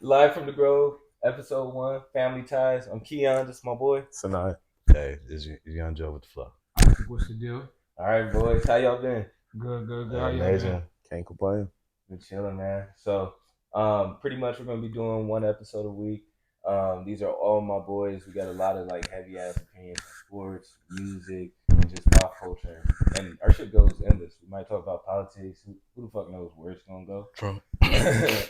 Live from the Grove, episode 1, Family Ties. I'm Keon, just my boy. Sanai. Hey, it's Young Joe with the flow. What's the deal? All right, boys, how y'all been? Good. Hey, How y'all been? amazing. Can't complain. Been chilling, man. So, pretty much we're gonna be doing one episode a week. These are all my boys. We got a lot of like heavy ass opinions on sports, music, and just pop culture. And our shit goes endless. We might talk about politics. Who the fuck knows where it's gonna go? Trump. Yeah,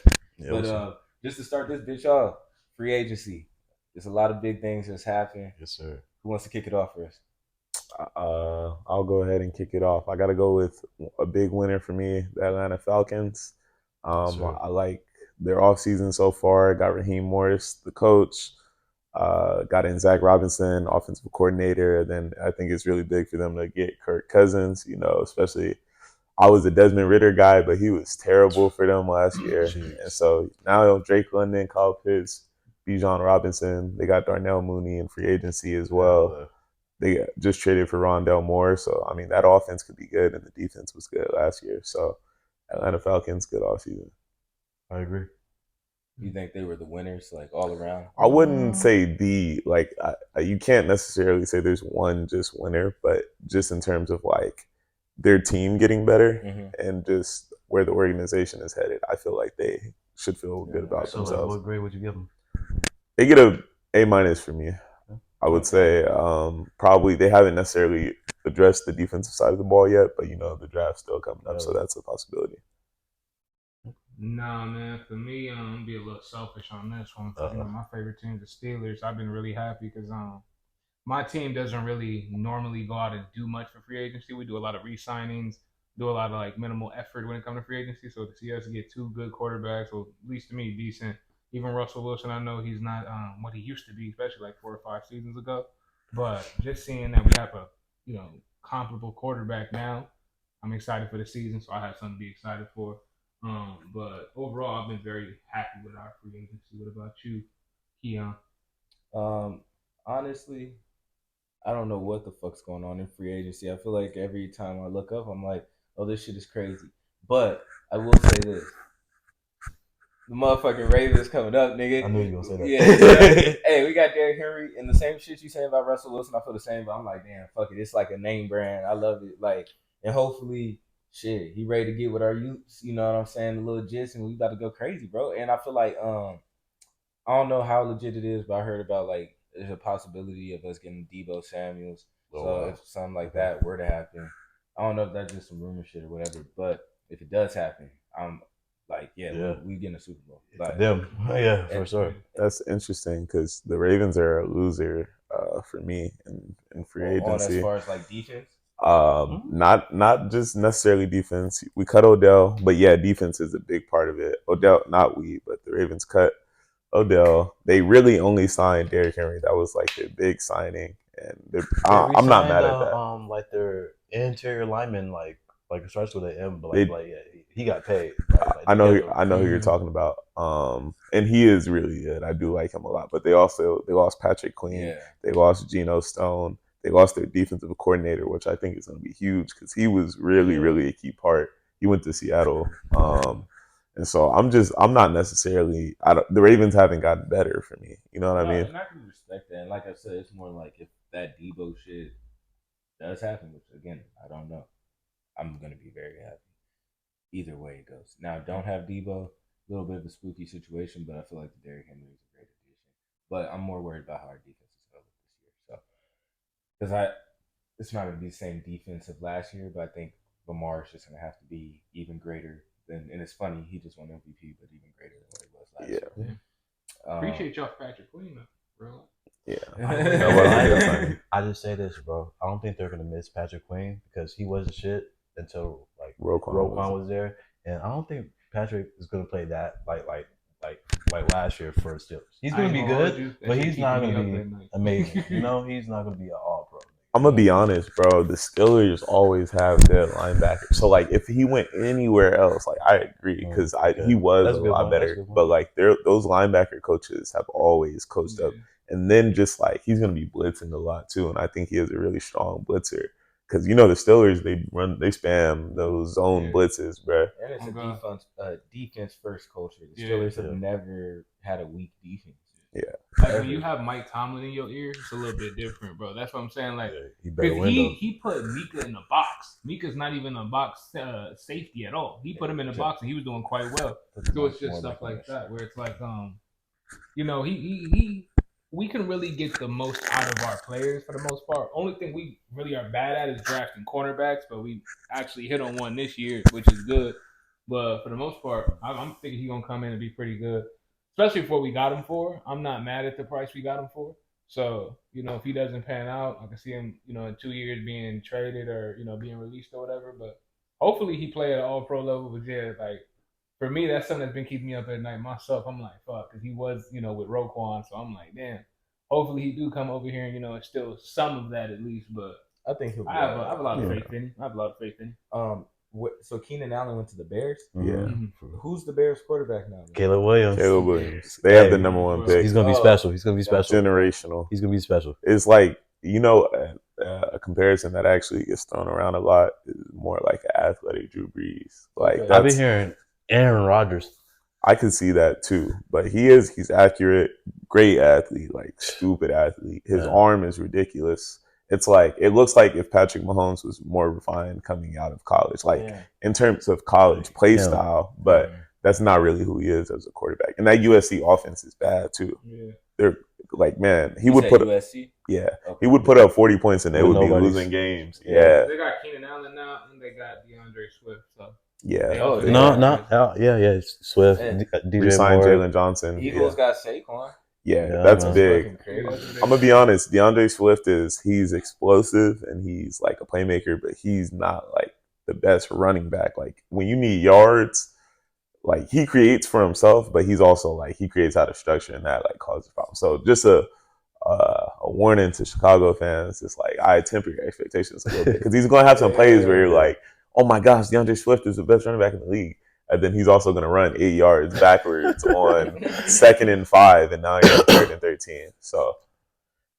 But just to start this bitch off, free agency. There's a lot of big things that's happened. yes, sir. Who wants to kick it off for us? I'll go ahead and kick it off. I got to go with a big winner for me, the Atlanta Falcons. Sure. I like their offseason so far. Got Raheem Morris, the coach. Got in Zach Robinson, offensive coordinator. Then I think it's really big for them to get Kirk Cousins, especially I was a Desmond Ritter guy, but he was terrible for them last year. Jeez. And so now Drake London, Kyle Pitts, Bijan Robinson, they got Darnell Mooney in free agency as well. They just traded for Rondell Moore. So, I mean, that offense could be good, and the defense was good last year. So, Atlanta Falcons, good offseason. I agree. You think they were the winners, like all around? I wouldn't say you can't necessarily say there's one just winner, but just in terms of like their team getting better and just where the organization is headed, I feel like they should feel good about So, themselves. what grade would you give them? They get A minus for me. I would say probably they haven't necessarily addressed the defensive side of the ball yet, but the draft's still coming up, so that's a possibility. Nah, man. For me, I'm gonna be a little selfish on this one. My favorite team, the Steelers. I've been really happy because my team doesn't really normally go out and do much for free agency. We do a lot of re-signings, do a lot of like minimal effort when it comes to free agency. So to see us get two good quarterbacks, or at least to me, decent. Even Russell Wilson, I know he's not what he used to be, especially like 4 or 5 seasons ago. But just seeing that we have a comparable quarterback now, I'm excited for the season. So I have something to be excited for. But overall, I've been very happy with our free agency. What about you, Keon? Honestly, I don't know what the fuck's going on in free agency. I feel like every time I look up, I'm like, oh, this shit is crazy. But I will say this. The motherfucking Ravens coming up, nigga. I knew you were gonna say that. Yeah. Hey, we got Derrick Henry, and the same shit you saying about Russell Wilson, I feel the same, but I'm like, damn, fuck it. It's like a name brand. I love it. Like, and hopefully, shit, he ready to get with our youths, you know what I'm saying? The little jits, and we about to go crazy, bro. And I feel like, I don't know how legit it is, but I heard about like there's a possibility of us getting Debo Samuels. So if something like that were to happen, I don't know if that's just some rumor shit or whatever, but if it does happen, I'm like, we getting a Super Bowl. Like, Them. Yeah, for sure. That's interesting because the Ravens are a loser for me in free agency. As far as like defense. Not just necessarily defense. We cut Odell, but yeah, defense is a big part of it. Odell, not we, but the Ravens cut Odell. They really only signed Derrick Henry. That was like their big signing, and I'm not mad at that. Like their interior lineman, like it starts with an M, but he got paid. I know who you're talking about. And he is really good. I do like him a lot. But they lost Patrick Queen. Yeah. They lost Geno Stone. They lost their defensive coordinator, which I think is going to be huge because he was really, really a key part. He went to Seattle. And so I'm not necessarily, the Ravens haven't gotten better for me. You know what I mean? And I can respect that. And like I said, it's more like if that Debo shit does happen, which again, I don't know, I'm going to be very happy. Either way it goes. Now, don't have Debo, a little bit of a spooky situation, but I feel like the Derrick Henry is a great addition. But I'm more worried about how our defense is going to look this year. So, because it's not going to be the same defense of last year, but I think Lamar is just going to have to be even greater than. And it's funny, he just won MVP, but even greater than what he was last year. Yeah. Appreciate y'all, Patrick Queen, bro. Yeah. I just say this, bro. I don't think they're gonna miss Patrick Queen because he was the shit until like Roquan was there, and I don't think Patrick is gonna play that like last year for Steelers. He's gonna be good, but he's not gonna be amazing. He's not gonna be an all pro. I'm gonna be honest, bro. The Steelers always have their linebackers. So like, if he went anywhere else, like I agree because he was a lot better. But like, those linebacker coaches have always coached up, and then just like he's gonna be blitzing a lot too, and I think he is a really strong blitzer because you know the Steelers they spam those zone blitzes, bro. And it's a defense first culture. The Steelers have never had a weak defense. Yeah, like when you have Mike Tomlin in your ear, it's a little bit different, bro. That's what I'm saying. Like, he put Mika in the box. Mika's not even a box safety at all. He put him in the box, and he was doing quite well. So it's just stuff like that where it's like, you know, we can really get the most out of our players for the most part. Only thing we really are bad at is drafting cornerbacks, but we actually hit on one this year, which is good. But for the most part, I'm thinking he's gonna come in and be pretty good, especially for what we got him for. I'm not mad at the price we got him for. So, you know, if he doesn't pan out, I can see him, you know, in 2 years being traded or, you know, being released or whatever. But hopefully he play at an all-pro level. But yeah, like, for me, that's something that's been keeping me up at night myself. I'm like, fuck, because he was, you know, with Roquan. So I'm like, damn, hopefully he do come over here and, you know, instill some of that at least. But I think he'll be I have a lot of faith in him. I have a lot of faith in him. So Keenan Allen went to the Bears? Yeah. Mm-hmm. Who's the Bears quarterback now? Caleb Williams. They have the number 1 pick. He's going to be special. He's going to be special. Generational. He's going to be special. It's like, you know, a comparison that actually gets thrown around a lot is more like an athletic Drew Brees. Like I've been hearing Aaron Rodgers. I could see that too, but he's accurate, great athlete, like stupid athlete. His arm is ridiculous. It's like, it looks like if Patrick Mahomes was more refined coming out of college, like in terms of college play style, but that's not really who he is as a quarterback. And that USC offense is bad too. Yeah. They're like, man, he would put USC? He would put up 40 points and they would be losing games. Yeah. They got Keenan Allen now and they got DeAndre Swift, so. Yeah. Swift, DJ Moore, Jalen Johnson. Eagles got Saquon. Yeah, that's big. I'm gonna be honest. DeAndre Swift he's explosive and he's like a playmaker, but he's not like the best running back. Like when you need yards, like he creates for himself, but he's also like he creates out of structure and that like causes problems. So just a warning to Chicago fans. It's like I temper your expectations a little bit because he's gonna have some plays where you're like, oh my gosh, DeAndre Swift is the best running back in the league. And then he's also going to run 8 yards backwards on 2nd and 5, and now you're on 3rd and 13. So,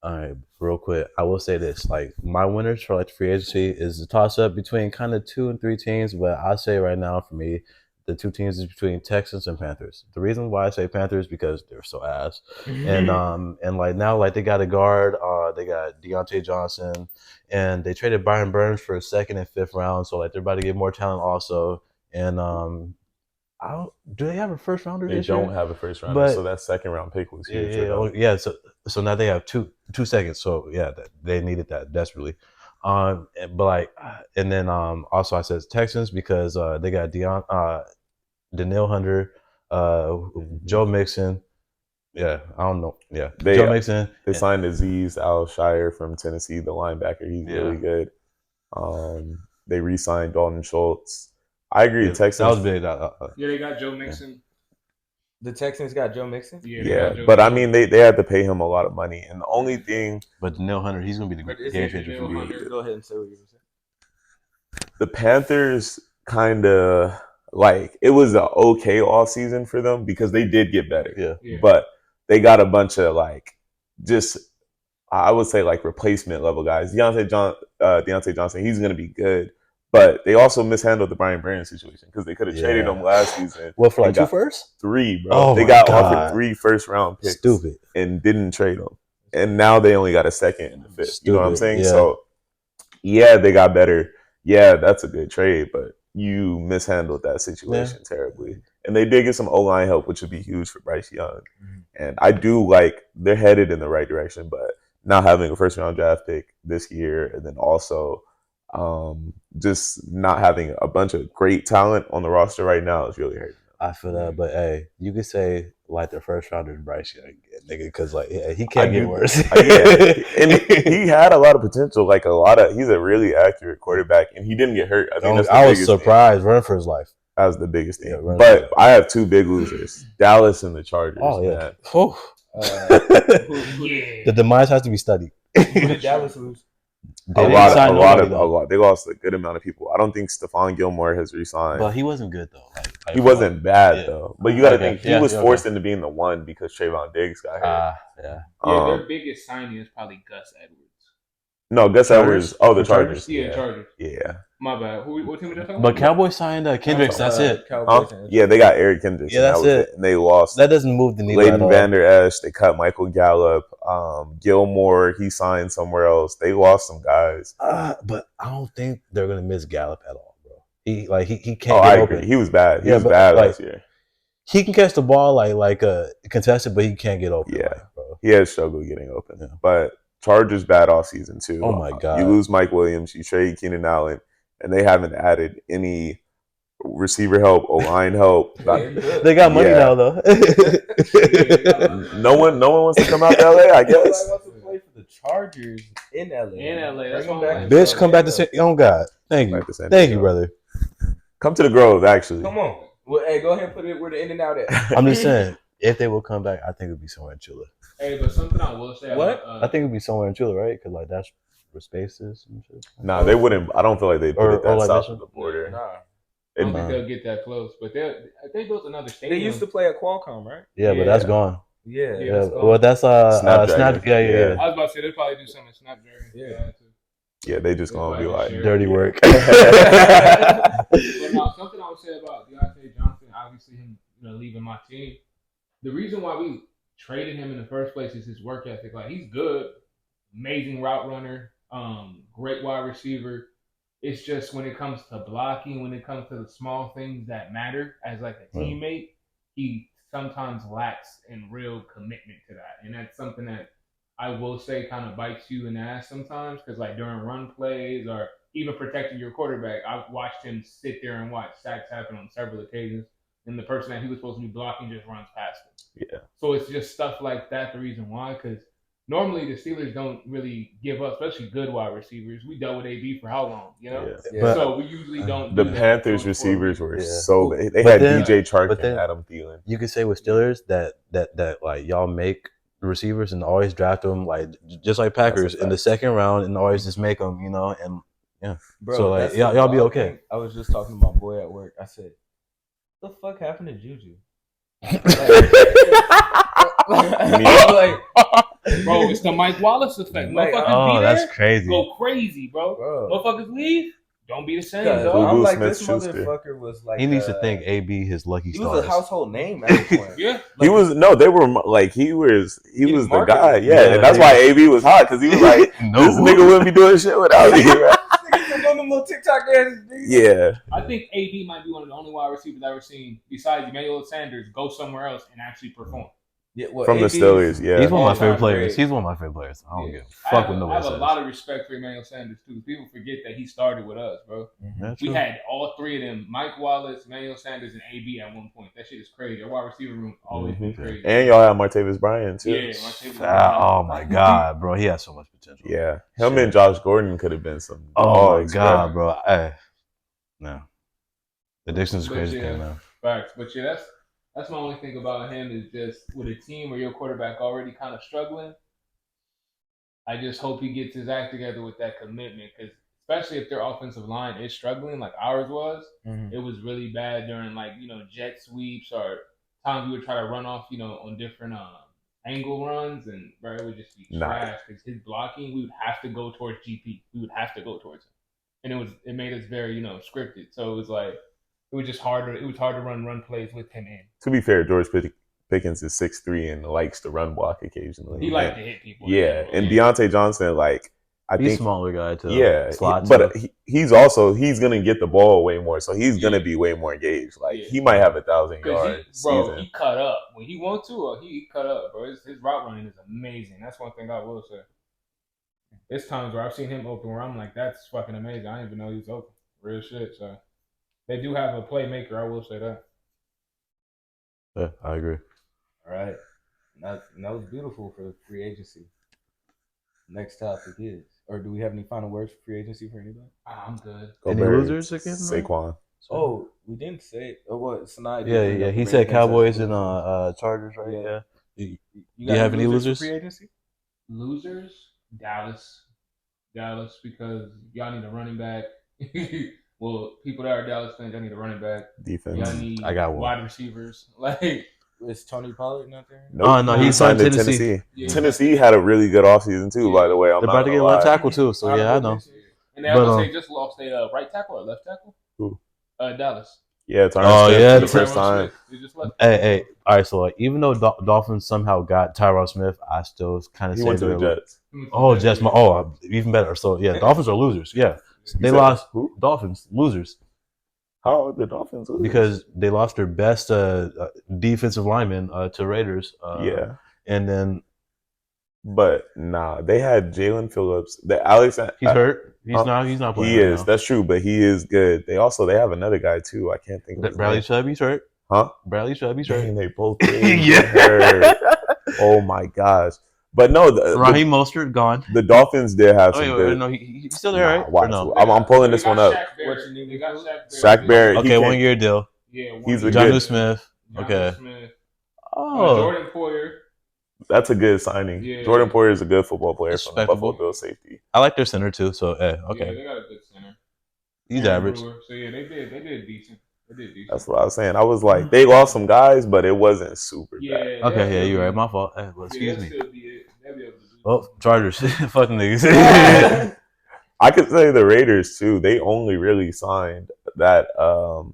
all right, real quick, I will say this: like my winners for like free agency is a toss up between kind of 2 and 3 teams, but I say right now for me, the 2 teams is between Texans and Panthers. The reason why I say Panthers because they're so ass, and like now like they got a guard, they got Deontay Johnson, and they traded Byron Burns for a 2nd and 5th round, so like they're about to get more talent also, and do they have a first rounder? They don't have a first rounder, so that 2nd round pick was huge. Yeah. So now they have two seconds. So yeah, they needed that desperately. But like, and then also I said Texans because they got Danielle Hunter, Joe Mixon. Yeah, I don't know. Yeah, Joe Mixon. They signed Azeez Al-Shire from Tennessee, the linebacker. He's really good. They re-signed Dalton Schultz. I agree. Texans. That was big. They got Joe Mixon. The Texans got Joe Mixon? Yeah. But I mean, they had to pay him a lot of money. And the only thing. But Danielle Hunter, he's going to be the game changer for me. Go ahead and say what you're going to say. The Panthers kind of, like, it was an okay offseason for them because they did get better. Yeah. But they got a bunch of, like, just, I would say, like, replacement level guys. Deontay Johnson, he's going to be good. But they also mishandled the Brian Burns situation because they could have traded him last season. What, for like 2 firsts? 3, bro. They got offered 3 first-round picks. Stupid. And didn't trade them. And now they only got a 2nd and a 5th. You know what I'm saying? Yeah. So, yeah, they got better. Yeah, that's a good trade, but you mishandled that situation terribly. And they did get some O-line help, which would be huge for Bryce Young. And I do like they're headed in the right direction, but not having a first-round draft pick this year and then also just not having a bunch of great talent on the roster right now is really hurting. I feel that, but hey, you could say like their first rounder is Bryce Young, nigga, because like he can't get worse. And he had a lot of potential, like he's a really accurate quarterback, and he didn't get hurt. I think I was surprised, running for his life. That was the biggest thing. Yeah, but I have 2 big losers: Dallas and the Chargers. Oh yeah, the demise has to be studied. Who did Dallas lose? A lot. They lost a good amount of people. I don't think Stephon Gilmore has re-signed. But he wasn't good though. He wasn't bad though. But you got to think he was forced into being the one because Trayvon Diggs got hurt. Their biggest signing is probably Gus Edwards. No, Gus Edwards. Oh, the Chargers. Yeah, Chargers. Yeah. My bad. What team are you talking But about? Cowboys signed Kendricks. That's it. Cowboys. Yeah, they got Eric Kendricks. Yeah, that's it. And they lost. That doesn't move the needle at Leighton all. Vander Esch. They cut Michael Gallup. Gilmore. He signed somewhere else. They lost some guys. But I don't think they're gonna miss Gallup at all, bro. He can't. Oh, I agree. He was bad. He was bad last year. He can catch the ball like contested, but he can't get open. Yeah, bro. He has struggled getting open. Yeah. But Chargers bad all season too. Oh my god! You lose Mike Williams, you trade Keenan Allen, and they haven't added any receiver help or line help. They got money now though. No one wants to come out to LA. I guess. Wants to play for the Chargers in LA. That's Bitch, come back to oh God! Thank you, brother. Come to the Grove, actually. Come on. Well, hey, go ahead and put it where the in and out at. I'm just saying, if they will come back, I think it would be somewhere in Chula. Hey, but something I will say. What? I think it would be somewhere in Chula, right? Because that's where space is and shit. Nah, they wouldn't. I don't feel like they put it that south of the border. Nah. I don't think they'll get that close. But they built another stadium. They used to play at Qualcomm, right? Yeah, but that's gone. Yeah. Well, that's Snapdragon. Yeah. I was about to say they'll probably do something in Snapdragon. Yeah, they just gonna be like dirty work. But now, something I would say about Deontay Johnson, obviously him, leaving my team. The reason why we traded him in the first place is his work ethic. Like, he's good, amazing route runner, great wide receiver. It's just when it comes to blocking, when it comes to the small things that matter as like a teammate, he sometimes lacks in real commitment to that, and that's something that I will say kind of bites you in the ass sometimes, because like during run plays or even protecting your quarterback, I've watched him sit there and watch sacks happen on several occasions, and the person that he was supposed to be blocking just runs past him. Yeah. So it's just stuff like that, the reason why, because normally the Steelers don't really give up, especially good wide receivers. We dealt with AB for how long, Yeah. So we usually don't. The Panthers receivers were they had DJ Chark and Adam Thielen. You could say with Steelers that like y'all make receivers and always draft them like just like Packers in the second round and always just make them, and yeah. Bro, so like y'all be okay. I was just talking to my boy at work. I said, "What the fuck happened to Juju?" Bro, it's the Mike Wallace effect. That's crazy. Go crazy, bro. Motherfuckers leave. Don't be the same, dog. I'm like, this motherfucker was like. He needs to thank AB his lucky stars. He was a household name at the point. Yeah, he was. No, they were like he was the guy. Yeah, and that's why AB was hot, because he was like, this nigga wouldn't be doing shit without me. Right? On them little TikTok dances. Yeah, I think AB might be one of the only wide receivers I've ever seen besides Emmanuel Sanders go somewhere else and actually perform. Yeah, from the Steelers, yeah. He's one of my favorite players. He's one of my favorite players. I don't give a fuck with nobody I have a lot of respect for Emmanuel Sanders, too. People forget that he started with us, bro. We had all three of them, Mike Wallace, Emmanuel Sanders, and AB at one point. That shit is crazy. Our wide receiver room always been crazy. And y'all have Martavis Bryant, too. Yeah, Martavis Bryant. Oh, my God, bro. He has so much potential. Yeah. Him and Josh Gordon could have been some. Oh, my God, bro. No. Addiction's a crazy thing, man. Facts. But yeah, that's my only thing about him is just with a team where your quarterback already kind of struggling. I just hope he gets his act together with that commitment, because especially if their offensive line is struggling like ours was, it was really bad during like jet sweeps or times we would try to run off on different angle runs, and bro, it would just be trash because his blocking, we would have to go towards GP. We would have to go towards him, and it made us very scripted. So it was like. It was just harder. It was hard to run plays with him in. To be fair, George Pickens is 6'3" and likes to run block occasionally. He likes to hit people. Yeah, and Deontay Johnson, like I think he's a smaller guy too. Yeah, but he's gonna get the ball way more, so he's gonna be way more engaged. Like he might have 1,000 yards. Bro, he cut up when he wants to. Or he cut up, bro. His route running is amazing. That's one thing I will say. There's times where I've seen him open where I'm like, that's fucking amazing. I didn't even know he was open. Real shit. So. They do have a playmaker, I will say that. Yeah, I agree. All right. That was beautiful for free agency. Next topic is, or do we have any final words for free agency for anybody? I'm good. Any losers again? Saquon. Oh, we didn't say. Oh, what? Sinai yeah. He said Cowboys and Chargers, right? Yeah. You have any losers? Free agency? Losers? Dallas, because y'all need a running back. Well, people that are Dallas fans, y'all need a running back. Defense. Y'all need I got one. Wide receivers. Like, Is Tony Pollard not there? No, he signed to Tennessee. Yeah. Tennessee had a really good offseason too, by the way. They're about to get left tackle too, so yeah, I know. And I would say just lost a right tackle or left tackle. Who? Dallas. Yeah, Tyron Smith for the first time. Hey, all right. So like, even though Dolphins somehow got Tyron Smith, I still kind of say went to the Jets. Oh, Jets! Even better. So yeah, Dolphins are losers. Yeah, they lost. Who? Dolphins losers. How are the Dolphins losers? Because they lost their best defensive lineman to Raiders. Yeah, and then. But nah, they had Jalen Phillips. He's hurt. He's not playing. He is. Now. That's true, but he is good. They have another guy too. I can't think of his Bradley name. Chubb's hurt. Huh? Bradley Chubb's hurt. Dang, they both hurt. Oh my gosh. But no, Raheem Mostert gone. The Dolphins did have some good. No, he's still there, right? Watch. No? I'm pulling this one up. Shaq Barrett. Okay, 1 year deal. Yeah, he's a Jonnu good. Smith. Okay. Smith. Oh, Jordan Poyer. That's a good signing. Yeah. Jordan Poyer is a good football player from the Buffalo Bills safety. I like their center too. So, okay. Yeah, they got a good center. He's average. So yeah, they did decent. That's what I was saying. I was like, they lost some guys, but it wasn't super bad. Okay, yeah, you're right. My fault. Excuse me. Oh, Chargers. Fucking niggas. I could say the Raiders too. They only really signed that.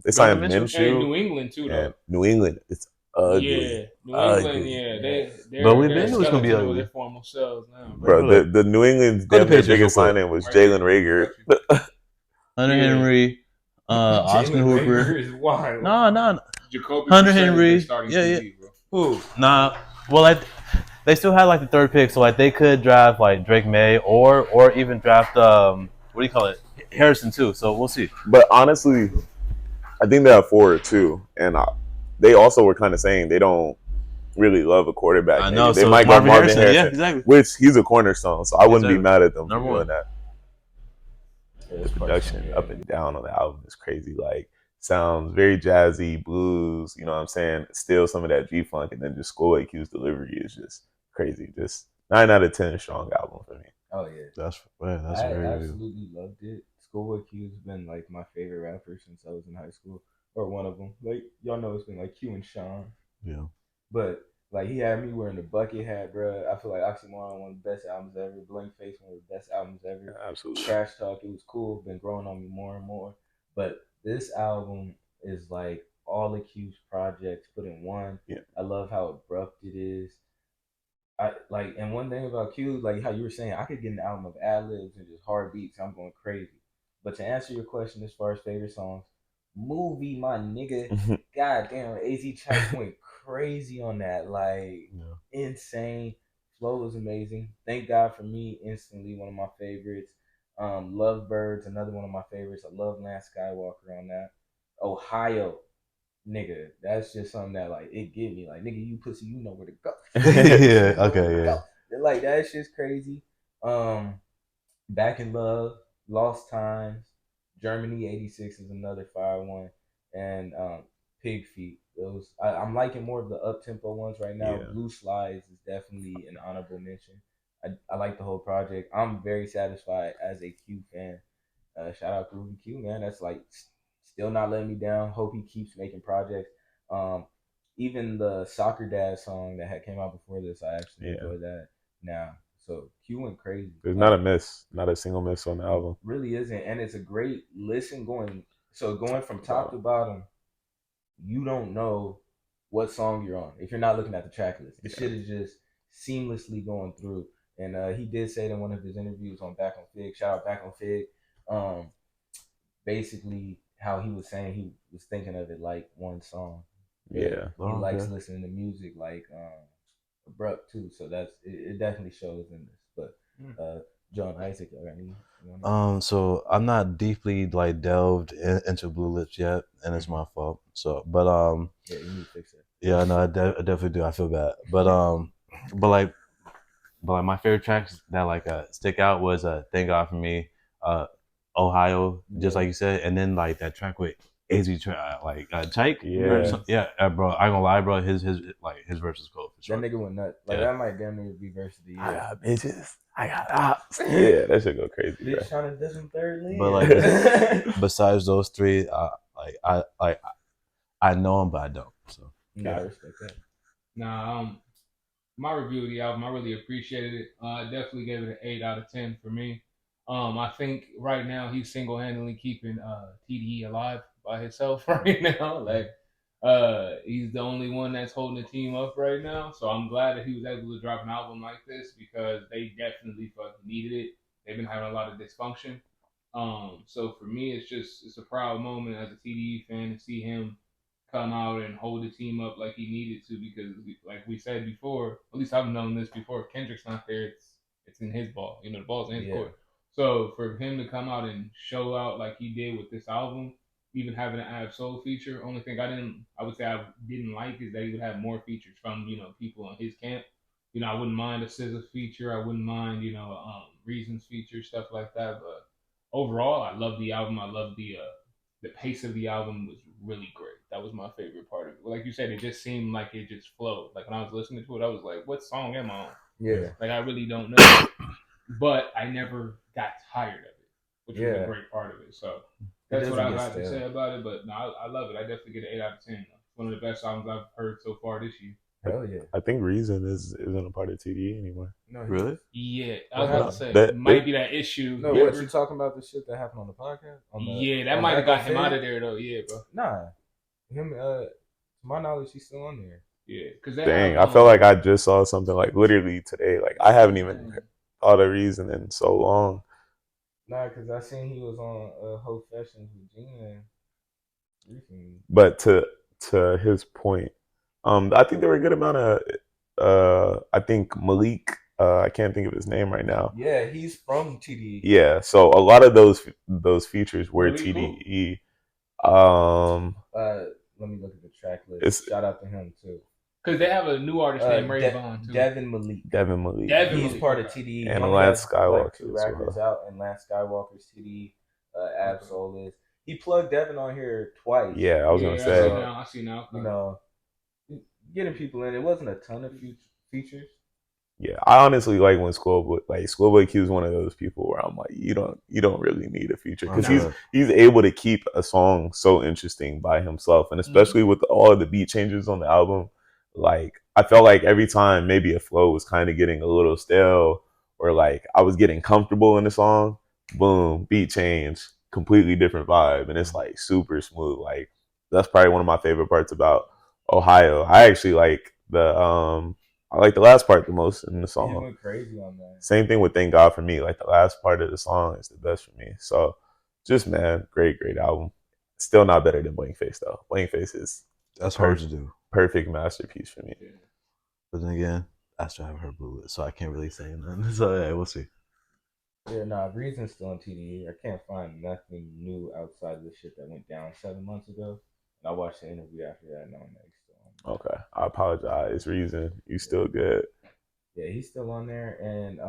They signed Minshew. And New England too, though. New England, it's ugly. Yeah, New England. Yeah, but we knew it was gonna be ugly. Their formal selves now, bro. The New England's biggest signing was Jalen Reagor. Hunter Henry. Austin Hooper. Is wild. No. Jacoby Hunter Henry. Yeah. Who? Nah. Well, they still had like the third pick, so like they could draft like Drake May or even draft what do you call it, Harrison too. So we'll see. But honestly, I think they have forward too, and they also were kind of saying they don't really love a quarterback. I know. They so might go Marvin Harrison. Yeah, exactly. Which he's a cornerstone, so I wouldn't be mad at them for doing that. The production up and down on the album is crazy. Like, sounds very jazzy, blues, you know what I'm saying? Still some of that G-Funk, and then just Schoolboy Q's delivery is just crazy. Just 9 out of 10 strong album for me. Oh, yeah. That's I very absolutely loved it. Schoolboy Q's been, like, my favorite rapper since I was in high school. Or one of them. Like, y'all know it's been, like, Q and Sean. Yeah. But, like, he had me wearing the bucket hat, bro. I feel like Oxymoron, one of the best albums ever. Blank Face, one of the best albums ever. Yeah, absolutely. Trash Talk, it was cool. Been growing on me more and more. But this album is like all the Q's projects put in one. Yeah. I love how abrupt it is. And one thing about Q, like how you were saying, I could get an album of ad-libs and just hard beats. I'm going crazy. But to answer your question as far as favorite songs, Movie, my nigga, goddamn, AZ Chike went crazy on that, like insane. Flow was amazing. Thank God for Me, instantly one of my favorites. Lovebirds, another one of my favorites. I love Lance Skywalker on that. Ohio, nigga, that's just something that like it get me. Like, nigga, you pussy, you know where to go. Yeah, okay, yeah. Like, that shit's crazy. Back in Love, Lost Times, Germany 86 is another fire one, and Pig Feet. Those I'm liking more of the up tempo ones right now. Yeah. Blue Slides is definitely an honorable mention. I like the whole project. I'm very satisfied as a Q fan. Shout out Groovy Q, man. That's like still not letting me down. Hope he keeps making projects. Even the Soccer Dad song that had came out before this, I actually enjoyed that now. So Q went crazy. There's not a miss, not a single miss on the album. Really isn't, and it's a great listen going from top to bottom. You don't know what song you're on if you're not looking at the track list. The shit is just seamlessly going through. And he did say in one of his interviews on Back on Fig, shout out Back on Fig, basically how he was saying he was thinking of it like one song. Yeah. He likes listening to music like abrupt too. So it definitely shows in this. But John Isaac, you got any? So I'm not deeply like delved into Blue Lips yet, and it's my fault. So, but yeah, you need to fix it. Yeah, no, I definitely do. I feel bad, but like my favorite tracks that like stick out was "Thank God for Me," "Ohio," just like you said, and then like that track with AZ Chike. Bro, I ain't gonna lie, bro. His verse is cool. For sure. That nigga went nuts. Like that might damn near be verse of the year. I got bitches. I got ops. Yeah, that should go crazy. Bitch trying to do some third lead. But like, besides those three, I know them, but I don't. So I respect that. Nah, my review of the album, I really appreciated it. I definitely gave it an 8 out of 10 for me. I think right now he's single handedly keeping TDE alive by himself right now. Like he's the only one that's holding the team up right now. So I'm glad that he was able to drop an album like this because they definitely fucking needed it. They've been having a lot of dysfunction. So for me, it's a proud moment as a TDE fan to see him come out and hold the team up like he needed to because, like we said before, at least I've known this before. If Kendrick's not there, it's in his ball. You know, the ball's in his court. So for him to come out and show out like he did with this album, even having an Ab Soul feature, only thing I would say I didn't like is that he would have more features from people on his camp. I wouldn't mind a SZA feature. I wouldn't mind Reasons feature, stuff like that. But overall, I love the album. I love the pace of the album was really great. That was my favorite part of it. Like you said, it just seemed like it just flowed. Like when I was listening to it, I was like, "What song am I on?" Yeah. Like I really don't know, but I never got tired of it, which was a great part of it. So that's what I got to say about it. But no, I love it. I definitely get an 8 out of 10. It's one of the best albums I've heard so far this year. Hell yeah. I think Reason isn't a part of TDE anymore. No, really? Yeah, I was about to say that might be that issue. No, what you talking about? The shit that happened on the podcast? That might have got him out of there though. Yeah, bro. Nah, him. To my knowledge, he's still on there. Yeah, because dang, I feel like I just saw something like literally today. Like I haven't even thought of Reason in so long. Nah, because I seen he was on Hope Fashions with Gina recently. But to his point, I think there were a good amount of I think Malik. I can't think of his name right now. Yeah, he's from TDE. Yeah, so a lot of those features were TDE. Let me look at the track list. Shout out to him too. Because they have a new artist named Ray Vaughn too. Devin Malik. He's part of TDE. And Lance Skywalker. Like 2 records out, and Lance Skywalker's TDE. Ab Soul is. He plugged Devin on here twice. Yeah, I was gonna say. I see now. Getting people in. It wasn't a ton of features. Yeah, I honestly like when Schoolboy Q is one of those people where I'm like, you don't really need a feature because he's able to keep a song so interesting by himself, and especially with all of the beat changes on the album, like I felt like every time maybe a flow was kind of getting a little stale or like I was getting comfortable in the song, boom, beat change, completely different vibe, and it's like super smooth. Like that's probably one of my favorite parts about Ohio. I actually like I like the last part the most in the song. He went crazy on that. Same thing with Thank God for Me. Like the last part of the song is the best for me. So just man, great album. Still not better than Blank Face though. Blank Face is hard to do. Perfect masterpiece for me. Yeah. But then again, I still haven't heard Blue, so I can't really say nothing. So yeah, we'll see. Yeah, nah, Reason's still on TDE. I can't find nothing new outside of the shit that went down 7 months ago. And I watched the interview after that, knowing that he's still on. Okay, I apologize. Reason, you still good? Yeah, he's still on there, and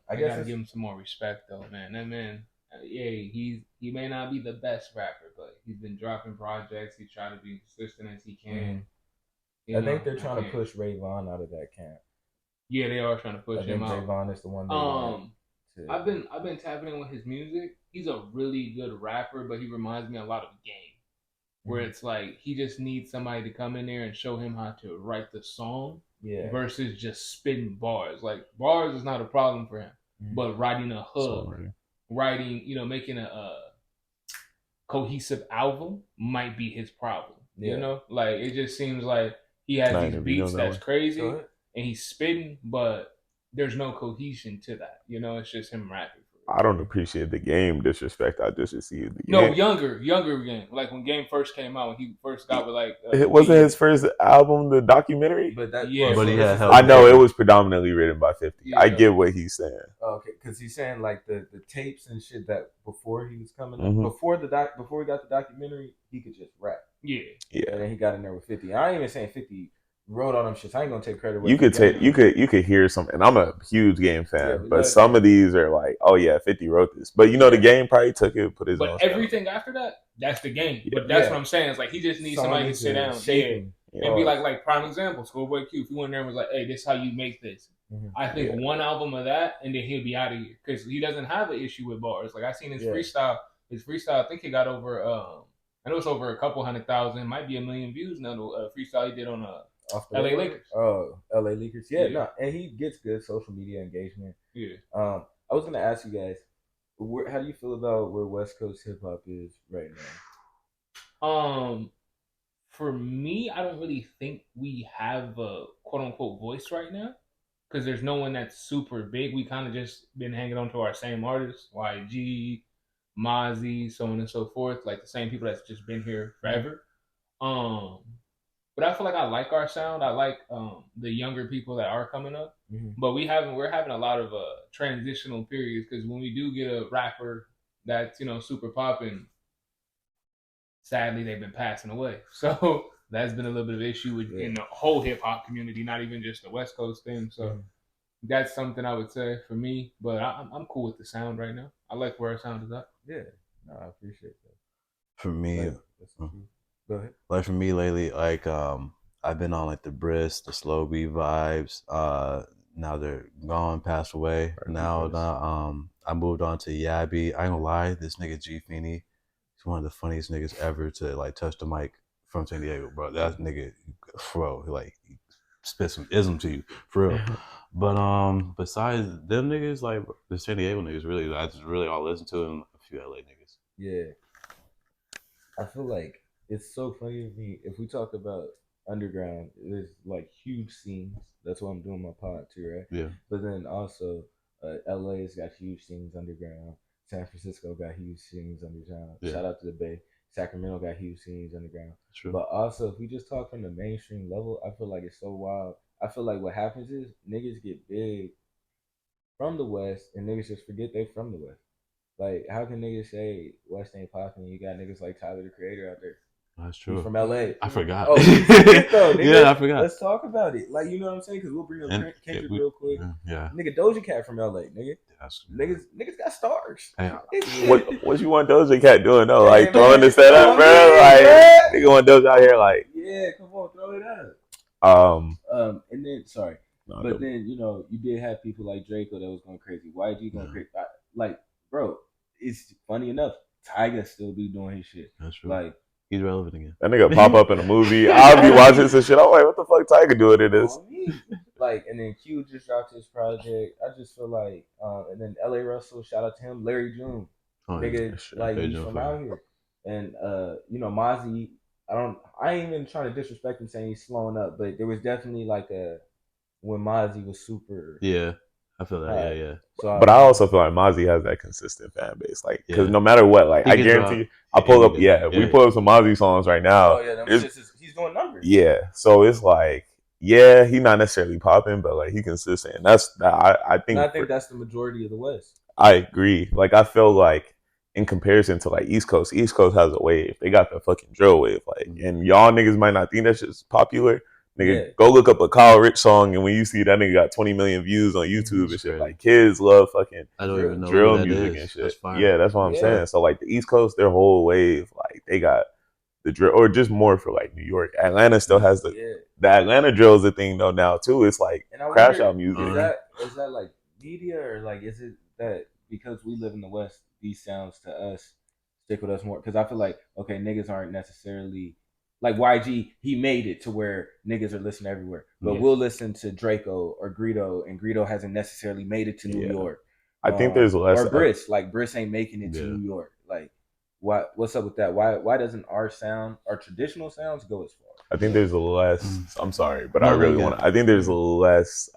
I gotta give him some more respect though, man. That man, he may not be the best rapper, but he's been dropping projects. He's trying to be consistent as he can. I think they're trying to push Ray Vaughn out of that camp. Yeah, they are trying to push him out. Ray Vaughn is the one. I've been tapping in with his music. He's a really good rapper, but he reminds me a lot of Game. Where it's like he just needs somebody to come in there and show him how to write the song versus just spitting bars. Like bars is not a problem for him, but writing a hook, making a cohesive album might be his problem. You know, like it just seems like he has these beats that's crazy and he's spitting, but there's no cohesion to that. You know, it's just him rapping. I don't appreciate the Game disrespect I just received. No, younger Game. Like when Game first came out, when he first got with like it wasn't his first album, the documentary. But that, but he had. I know it was predominantly written by 50. Yeah. I get what he's saying. Okay, because he's saying like the tapes and shit that before he was coming up, before he got the documentary, he could just rap. Yeah. And then he got in there with 50. I ain't even saying 50 wrote on them shits. I ain't gonna take credit. You could hear some, and I'm a huge Game fan, but some of these are like, oh yeah, 50 wrote this, but the Game probably took it, put his own. But everything after that, that's the Game. Yeah. But that's what I'm saying. It's like he just needs somebody to sit down, and be like prime example, Schoolboy Q. If he went there and was like, hey, this is how you make this. I think one album of that, and then he'll be out of here because he doesn't have an issue with bars. Like I seen his freestyle. His freestyle, I think he got over. I know it's over a couple 100,000. Might be 1 million views now. The freestyle he did on off the LA radar? Lakers. Oh, LA Lakers. Yeah, no, and he gets good social media engagement. Yeah. I was gonna ask you guys, how do you feel about where West Coast hip hop is right now? For me, I don't really think we have a quote unquote voice right now because there's no one that's super big. We kind of just been hanging on to our same artists, YG, Mozzie, so on and so forth, like the same people that's just been here forever. But I feel like I like our sound. I like the younger people that are coming up. Mm-hmm. But we're having a lot of transitional periods because when we do get a rapper that's super popping, sadly they've been passing away. So that's been a little bit of an issue in the whole hip hop community, not even just the West Coast thing. So that's something I would say for me. But I'm cool with the sound right now. I like where our sound is at. Yeah, no, I appreciate that. For me, go ahead. Like for me lately, like I've been on like the Briss, the Slow Beat vibes. Now they're gone, passed away. Now I moved on to Yabby. I ain't gonna lie, this nigga G Feeney, he's one of the funniest niggas ever to like touch the mic from San Diego, bro. That nigga, bro, like he spit some ism to you, for real. But besides them niggas, like the San Diego niggas, really, I just really all listen to and a few LA niggas. Yeah, I feel like it's so funny to me if we talk about underground. There's like huge scenes. That's why I'm doing my pod too, right? Yeah. But then also, LA's got huge scenes underground. San Francisco got huge scenes underground. Yeah. Shout out to the Bay. Sacramento got huge scenes underground. True. But also, if we just talk from the mainstream level, I feel like it's so wild. I feel like what happens is niggas get big from the West, and niggas just forget they from the West. Like, how can niggas say West ain't popping? You got niggas like Tyler the Creator out there. That's true. He's from LA. I forgot. Oh, though, yeah, I forgot. Let's talk about it. Like, you know what I'm saying? Because we'll bring up Kendrick real quick. Yeah. Nigga, Doja Cat from LA, nigga. Niggas got stars. Hey, what you want Doja Cat doing though? Like throwing the set up, bro. Like nigga want Doja out here, like yeah, come on, throw it up. And then then you did have people like Draco that was going crazy. YG going crazy. Like, bro, it's funny enough. Tyga still be doing his shit. That's true. Like, he's relevant again. That nigga pop up in a movie. I'll be watching some shit. I'm like, what the fuck Tyga doing in this? Like, and then Q just dropped his project. I just feel like, and then LA Russell, shout out to him. Larry June, nigga, like he's from out here. And Mozzie, I ain't even trying to disrespect him saying he's slowing up, but there was definitely like when Mozzie was super. Yeah. I feel that, yeah. So, but I also feel like Mozzie has that consistent fan base, like because no matter what, like I guarantee you, I pull up, we pull up some Mozzie songs right now. Oh yeah, he's doing numbers. Yeah, so it's like, yeah, he's not necessarily popping, but like he consistent. And I think that's the majority of the West. I agree. Like I feel like in comparison to like East Coast has a wave. They got the fucking drill wave, like, and y'all niggas might not think that shit's popular. Nigga, go look up a Kyle Rich song, and when you see that nigga got 20 million views on YouTube and shit, like kids love fucking drill music and shit. Yeah, that's what I'm saying. So like the East Coast, their whole wave, like they got the drill, or just more for like New York. Atlanta still has the Atlanta drill is a thing though now too. It's like crash out music. Is that like media, or like is it that because we live in the West, these sounds to us stick with us more? Because I feel like niggas aren't necessarily. Like YG, he made it to where niggas are listening everywhere. But we'll listen to Draco or Greedo, and Greedo hasn't necessarily made it to New York. I think there's less. Or Briss. Like, Briss ain't making it to New York. Like, what's up with that? Why doesn't our traditional sounds go as far? I think there's a less. I'm sorry, but I think there's a less.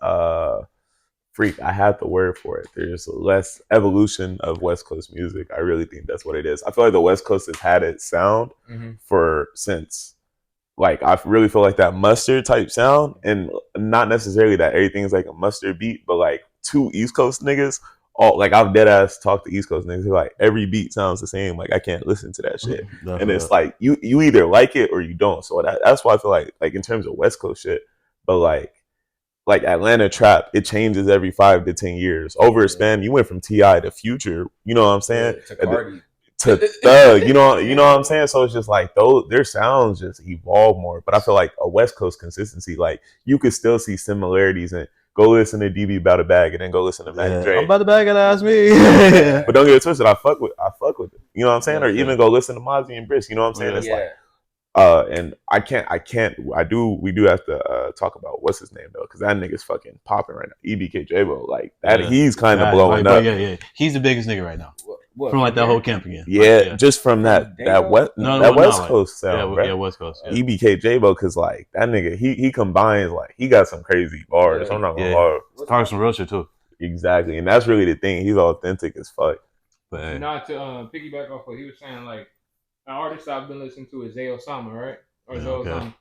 Freak, I have the word for it. There's less evolution of West Coast music. I really think that's what it is. I feel like the West Coast has had its sound since. Like, I really feel like that mustard type sound, and not necessarily that everything's like a mustard beat, but like two East Coast niggas, like I've dead ass talked to East Coast niggas, like every beat sounds the same. Like I can't listen to that shit. And it's like you either like it or you don't. So that's why I feel like in terms of West Coast shit, but like Atlanta trap, it changes every 5 to 10 years. Over a span, you went from T.I. to Future, you know what I'm saying? To Cardi. To Thug, you know what I'm saying? So it's just like their sounds just evolve more. But I feel like a West Coast consistency, like you could still see similarities, and go listen to DB About a Bag and then go listen to Mac Dre. I'm about to bag and ask me. But don't get it twisted, I fuck with it. You know what I'm saying? Or even go listen to Mozzie and Briss, you know what I'm saying? It's like And we do have to talk about what's his name though, because that nigga's fucking popping right now. EBKJ, like that, he's kind of blowing up. Yeah, he's the biggest nigga right now. What, from like that whole camp again. Yeah, just from that West Coast sound, yeah, West Coast. Yeah. EBKJ, because like that nigga, he combines, like he got some crazy bars. I'm not gonna lie. Talking some real shit too. Exactly, and that's really the thing. He's authentic as fuck. But hey. Not to piggyback off what he was saying, like an artist I've been listening to is Zay Osama, right? Or Zay Osama.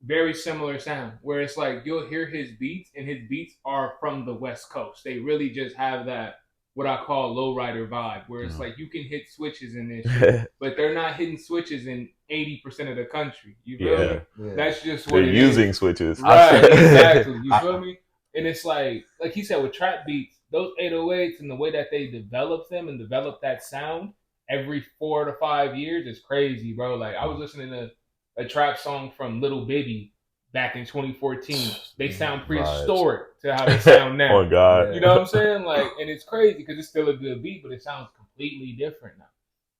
Very similar sound, where it's like you'll hear his beats, and his beats are from the West Coast. They really just have that what I call lowrider vibe, where it's like you can hit switches in this shit, but they're not hitting switches in 80% of the country. You feel me? Yeah. That's just what they're using switches. Right, exactly. You feel me? And it's like he said with trap beats, those 808s and the way that they develop them and develop that sound every 4 to 5 years is crazy, bro. Like I was listening to a trap song from Lil Baby back in 2014. They sound prehistoric to how they sound now. Oh God. You know what I'm saying? Like, and it's crazy because it's still a good beat, but it sounds completely different now.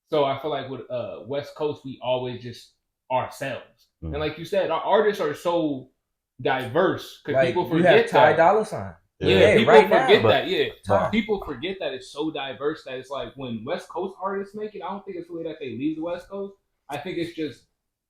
So I feel like with West Coast, we always just ourselves. And like you said, our artists are so diverse because like, people forget Ty Dolla $ign. Yeah, people forget that. Yeah, people forget that it's so diverse that it's like when West Coast artists make it, I don't think it's the way that they leave the West Coast. I think it's just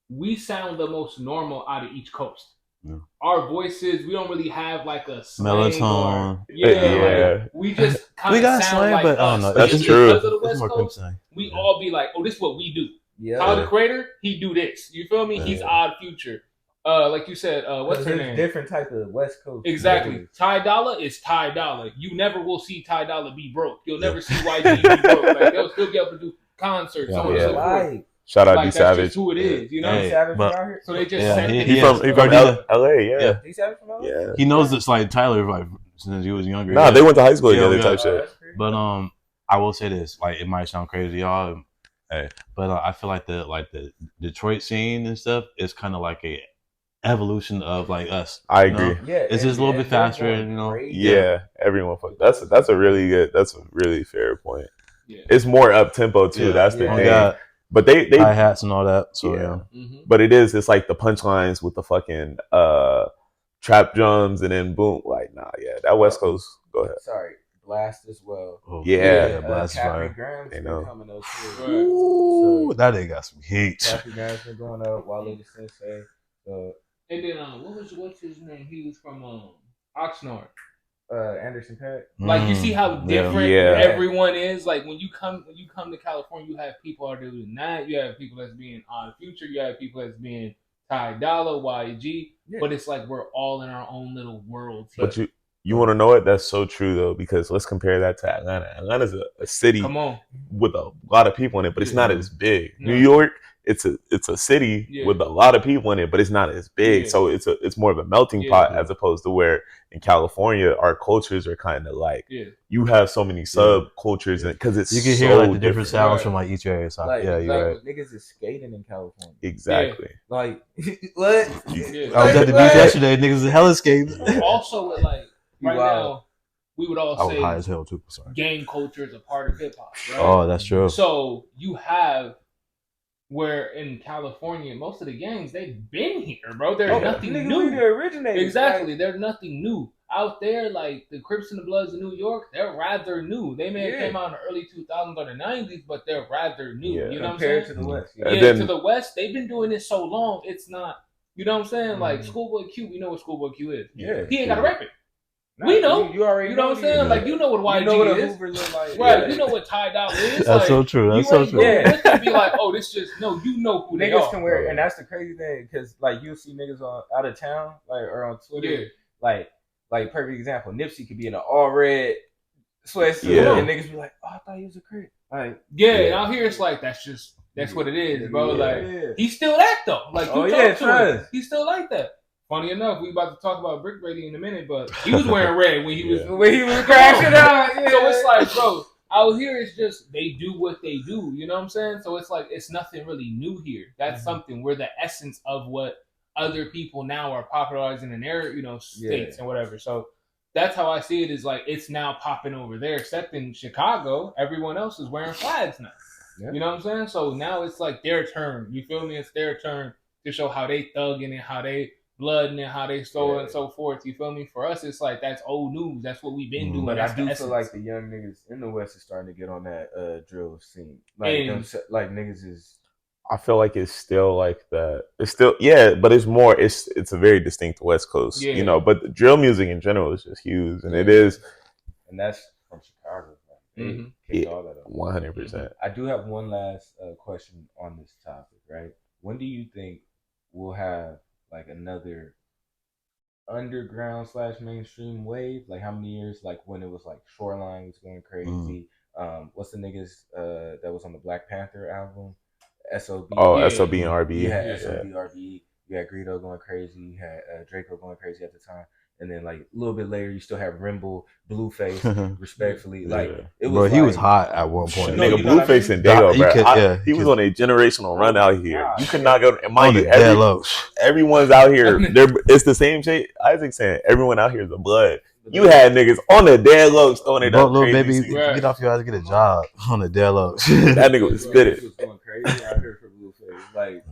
we sound the most normal out of each coast. Yeah. Our voices, we don't really have like a melatonin. Like, we just kind of sound like but I don't know. That's true. Because of the West Coast, we all be like, oh, this is what we do. Yeah. Tyler the Creator, he do this. You feel me? Yeah. He's Odd Future. Like you said, what's her name? Different type of West Coast. Exactly. Ty Dolla is Ty Dolla. You never will see Ty Dolla be broke. You'll never see YG be broke. Like they'll still be able to do concerts. So on and so forth. Shout out like, D Savage. That's just who it is, you know. D Savage from out here. So they just sent he from LA, yeah. D Savage from LA. Yeah. He knows it's like Tyler, like since he was younger. Nah, they went to high school together, type shit. But I will say this, like it might sound crazy, y'all. Hey, but I feel like the Detroit scene and stuff is kind of like a evolution of like us. I agree. Yeah, it's just a little bit faster, and you know. Yeah, everyone. That's a really good. That's a really fair point. Yeah. It's more up tempo too. That's the thing. But they hi hats and all that. So yeah. Mm-hmm. But it's like the punchlines with the fucking trap drums and then boom. Like that West Coast. Go ahead. Sorry. Blast as well. Oh, Blast Cappy Graham's been coming up too. Ooh, so, that nigga got some heat. Cappy Graham's been going up. Wale the Sensei. And then what's his name? He was from Oxnard. Anderson .Paak. Like you see how different everyone is. Like when you come to California, you have people that are doing that. You have people that's being Odd Future. You have people that's being Ty Dolla, YG. Yeah. But it's like we're all in our own little worlds. But you want to know it? That's so true though, because let's compare that to Atlanta. Atlanta's a city with a lot of people in it, but it's not as big. No. New York, it's a city with a lot of people in it, but it's not as big. So it's more of a melting pot as opposed to where in California our cultures are kind of like you have so many subcultures because it's you can hear like the different sounds from like each area. So like, you're right. Niggas is skating in California. Exactly. Like what? I was at the beach yesterday. Niggas is hella skating. Also, with like right now, we would all say high as hell too. Sorry. Gang culture is a part of hip hop. Right? Oh, that's true. So you have. Where in California, most of the gangs, they've been here, bro. There's nothing new. Exactly. There's nothing new. Out there, like the Crips and the Bloods in New York, they're rather new. They may have came out in the early 2000s or the 90s, but they're rather new. You know what I'm saying? To the West. To the West, they've been doing this so long, it's not, you know what I'm saying? Like Schoolboy Q, we know what Schoolboy Q is. Yeah. He ain't got a record. We know. You already know what I'm saying? Like, you know what YG is. Like, right. You know what Ty Dolla is. That's like, so true. That's so true. Yeah. Be like, oh, this just, no, you know who niggas can wear. And that's the crazy thing. Because, like, you'll see niggas out of town, like, or on Twitter. Yeah. Like, perfect example. Nipsey could be in an all red sweatsuit. And niggas be like, oh, I thought he was a Crip. Like, and out here it's like, that's what it is, bro. Like, he's still that, though. Like, you talk to him. He's still like that. Funny enough, we about to talk about Brick Brady in a minute, but he was wearing red when he was crashing out. Yeah. So it's like, bro, out here it's just they do what they do. You know what I'm saying? So it's like it's nothing really new here. That's something. We're the essence of what other people now are popularizing in their states and whatever. So that's how I see it. Is like it's now popping over there. Except in Chicago, everyone else is wearing flags now. Yeah. You know what I'm saying? So now it's like their turn. You feel me? It's their turn to show how they thugging and how they blooding and how they stole and so forth. You feel me? For us, it's like that's old news. That's what we've been doing. But that's I do feel like the young niggas in the West is starting to get on that drill scene. Like niggas is. I feel like it's still like that. It's still but it's more. It's a very distinct West Coast, you know. But the drill music in general is just huge, and it is. And that's from Chicago. All that up. 100%. I do have one last question on this topic. Right? When do you think we'll have like another underground / mainstream wave? Like how many years? Like when it was like Shoreline was going crazy. What's the niggas that was on the Black Panther album? SOB. SOB and RB. You had SOB, RB. You had Greedo going crazy. You had Draco going crazy at the time. And then like a little bit later, you still have Rimble, Blueface, respectfully. Like it was. Bro, he was hot at one point. Nigga, Blueface and Dago, bro. He was on a generational run out here. You could not go. Mind you, everyone's out here. It's the same shit. Isaac saying everyone out here is a blood. You had niggas on the dead low throwing it up. Little baby, get off your ass and get a job on the dead low. That nigga was spitting. Was going crazy out here for Blueface. Like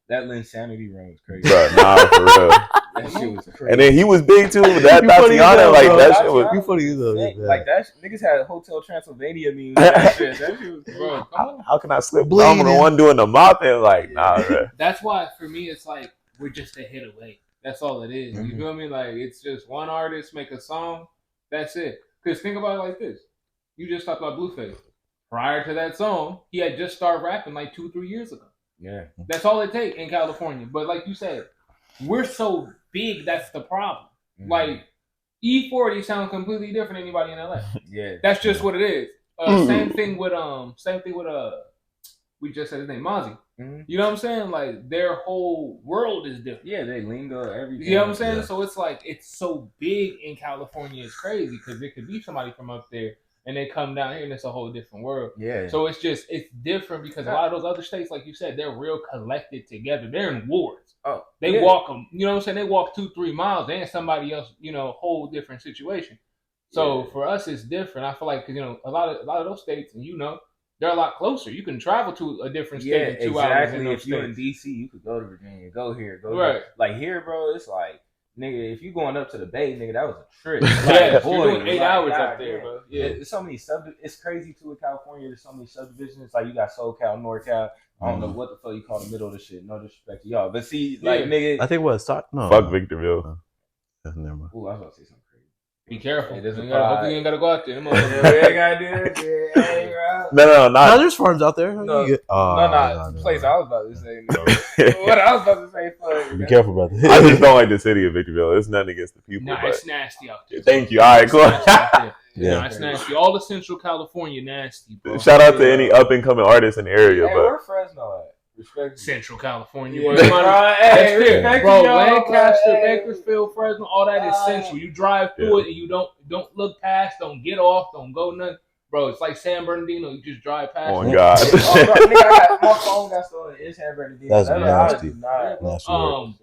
that Linsanity run was crazy. Bro, nah, for real. That shit was crazy. And then he was big too. That Tatiana, like that shit was. You funny though. Like that niggas had Hotel Transylvania memes. That shit was bro. How can I slip? I'm the one doing the mopping. Like nah, bro. That's why for me it's like we're just a hit away. That's all it is. You feel me? Like it's just one artist make a song. That's it. Because think about it like this. You just talked about Blueface. Prior to that song, he had just started rapping like 2-3 years ago. Yeah. That's all it takes in California. But like you said, we're so big, that's the problem. Like E40 sounds completely different than anybody in LA. Yeah. That's just what it is. Same thing with we just said his name, Mozzie. You know what I'm saying? Like their whole world is different. Yeah, they lingo, everything. You know what I'm saying? Yeah. So it's like it's so big in California. It's crazy because it could be somebody from up there and they come down here and it's a whole different world. Yeah. So it's different because a lot of those other states, like you said, they're real collected together. They're in wards. Oh, they walk them. You know what I'm saying? They walk 2-3 miles. They in somebody else. You know, whole different situation. So for us, it's different. I feel like because a lot of those states, and they're a lot closer. You can travel to a different state in 2 hours. Exactly. If you're in DC, you could go to Virginia, go here, go there. Like here, bro, it's like, nigga, if you going up to the Bay, nigga, that was a trip. Like, boy, you're doing 8 hours up there, bro. Yeah, there's so many it's crazy too in California. There's so many subdivisions. Like you got SoCal, NorCal. I don't know what the fuck you call the middle of the shit. No disrespect to y'all, but see, like nigga, I think fuck Victorville. Never mind. Ooh, I was about to say something. Be careful. Hopefully you ain't gotta go out there. We ain't gotta do it. No, no, there's farms out there. No, the place I was about to say. What I was about to say, fuck. Be careful, brother. I just don't like the city of Victorville. It's nothing against the people. Nah, it's nasty out there. Thank you. All right, cool. Yeah, it's nasty. All the Central California nasty, bro. Shout out to any up and coming artists in the area. Hey, but where Fresno at? Respect Central California, bro. Lancaster, Bakersfield, Fresno, all that is central. You drive through it and you don't look past, don't get off, don't go nothing. Bro, it's like San Bernardino. You just drive past. Oh, God. My phone got stolen in San Bernardino. That's nasty.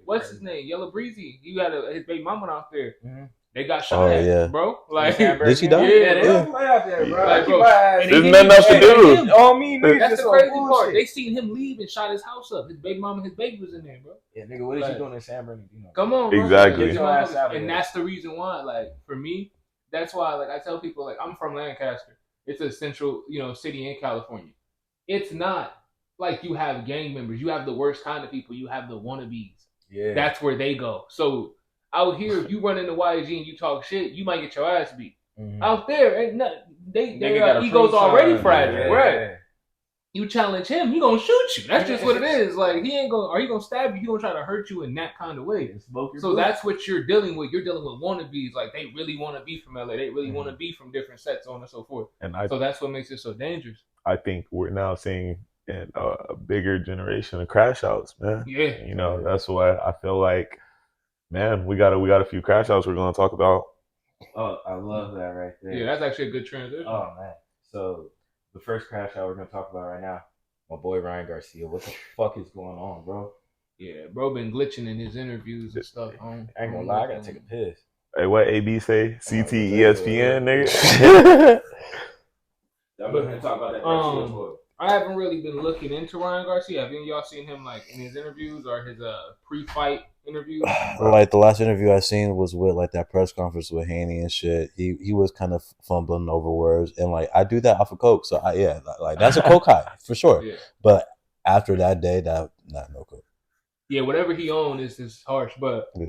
What's his name? Yellow Breezy. You had his baby mama out there. They got shot at, bro. Like, did she die? Yeah, they don't play out there, bro. Like, bro. There's nothing else to do. On me, nigga. That's the crazy part. They seen him leave and shot his house up. His baby mama, his baby was in there, bro. Yeah, nigga, what is he doing in San Bernardino? Come on, bro. Exactly. And that's the reason why, like, for me, that's why, like, I tell people, like, I'm from Lancaster. It's a central, city in California. It's not like you have gang members. You have the worst kind of people. You have the wannabes. Yeah. That's where they go. So out here, if you run into YG and you talk shit, you might get your ass beat. Out there, ain't nothing. Their egos already fragile, right? You challenge him, he gonna shoot you. That's just what it is. Like he gonna stab you. He gonna try to hurt you in that kind of way. So that's what you're dealing with. You're dealing with wannabes. Like they really want to be from LA. They really want to be from different sets, on and so forth. So that's what makes it so dangerous. I think we're now seeing in a bigger generation of crash outs, man. Yeah. That's why I feel like, man, we got a few crash outs we're gonna talk about. Oh, I love that right there. Yeah, that's actually a good transition. Oh man. So the first crash out we're gonna talk about right now, my boy Ryan Garcia. What the fuck is going on, bro? Yeah, bro, been glitching in his interviews and stuff. I ain't gonna lie, I gotta take a piss. Hey, what AB say? CT ESPN, nigga. I'm gonna talk about that Garcia boy. I haven't really been looking into Ryan Garcia. Have any of y'all seen him like in his interviews or his pre-fight interviews? Like the last interview I seen was with like that press conference with Haney and shit. He was kind of fumbling over words, and like I do that off of coke, so like that's a coke high for sure. Yeah. But after that day, no coke. Yeah, whatever he owned is harsh, but Yeah.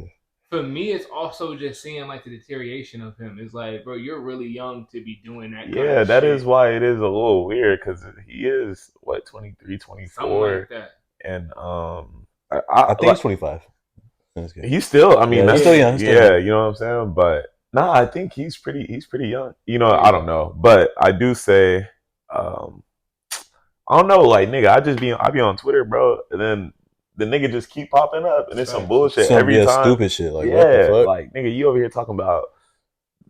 For me, it's also just seeing like the deterioration of him. It's like, bro, you're really young to be doing that. Yeah, that is why it is a little weird because he is what 23, 24, something like that. And I think he's 25. He's still, I mean, that's still young. Yeah, you know what I'm saying. But no, I think he's pretty young. You know, I don't know, but I do say, I don't know, like nigga, I be on Twitter, bro, and then the nigga just keep popping up, and it's some bullshit every time. Stupid shit, like what the fuck? Like nigga, you over here talking about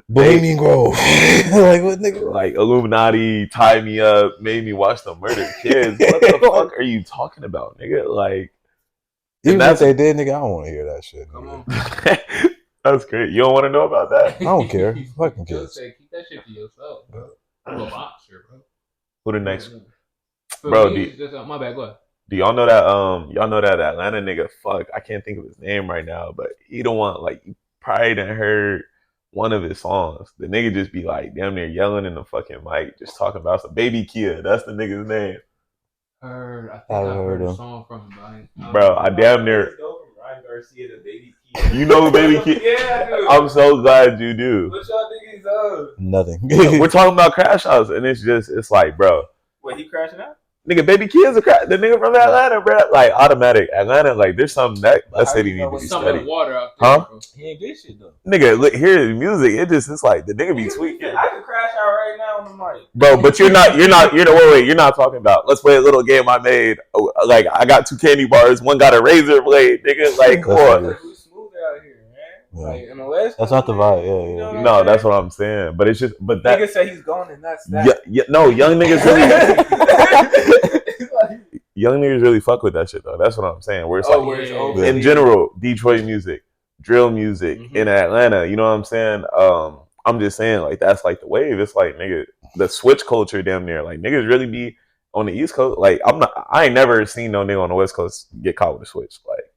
Bohemian Grove, like what nigga? Like Illuminati tied me up, made me watch the murdered kids. What the fuck are you talking about, nigga? Like, even if they did, nigga, I don't want to hear that shit. Come on. That's great. You don't want to know about that? I don't care. Fucking kids. Keep that shit to yourself, bro. I'm a boxer, bro. Who the next? Bro, my bad. Go ahead. Do y'all know that? Y'all know that Atlanta nigga? Fuck, I can't think of his name right now, but he don't want like you probably done heard one of his songs. The nigga just be like damn near yelling in the fucking mic, just talking about some Baby Kia. That's the nigga's name. I think I heard a song from him. Bro, I damn near. Ryan Garcia to Baby Kia. You know Baby Kia? Yeah, dude. I'm so glad you do. What y'all think he's of? Nothing. We're talking about crash outs, and it's like, bro. Wait, he crashing out? Nigga, Baby Kia's the nigga from Atlanta, bro. Like automatic Atlanta, like there's something that city needs to be studied. Water out there, huh? Bro. He ain't good shit though. Nigga, look, hear his music. It's like the nigga be tweaking. I can crash out right now on the mic, bro. But you're not. Wait. You're not talking about. Let's play a little game I made. Like I got 2 candy bars. One got a razor blade, nigga. Like come on. We smooth out here, man. Yeah. Like in the West. That's not the vibe. Yeah. No, that's what I'm saying. But it's just. But that nigga say he's gone and that's that. Yeah. No, young niggas really. Young niggas really fuck with that shit though. That's what I'm saying. Where it's in general, Detroit music, drill music in Atlanta. You know what I'm saying? I'm just saying like that's like the wave. It's like nigga, the switch culture damn near. Like niggas really be on the East Coast. Like I ain't never seen no nigga on the West Coast get caught with a switch. Like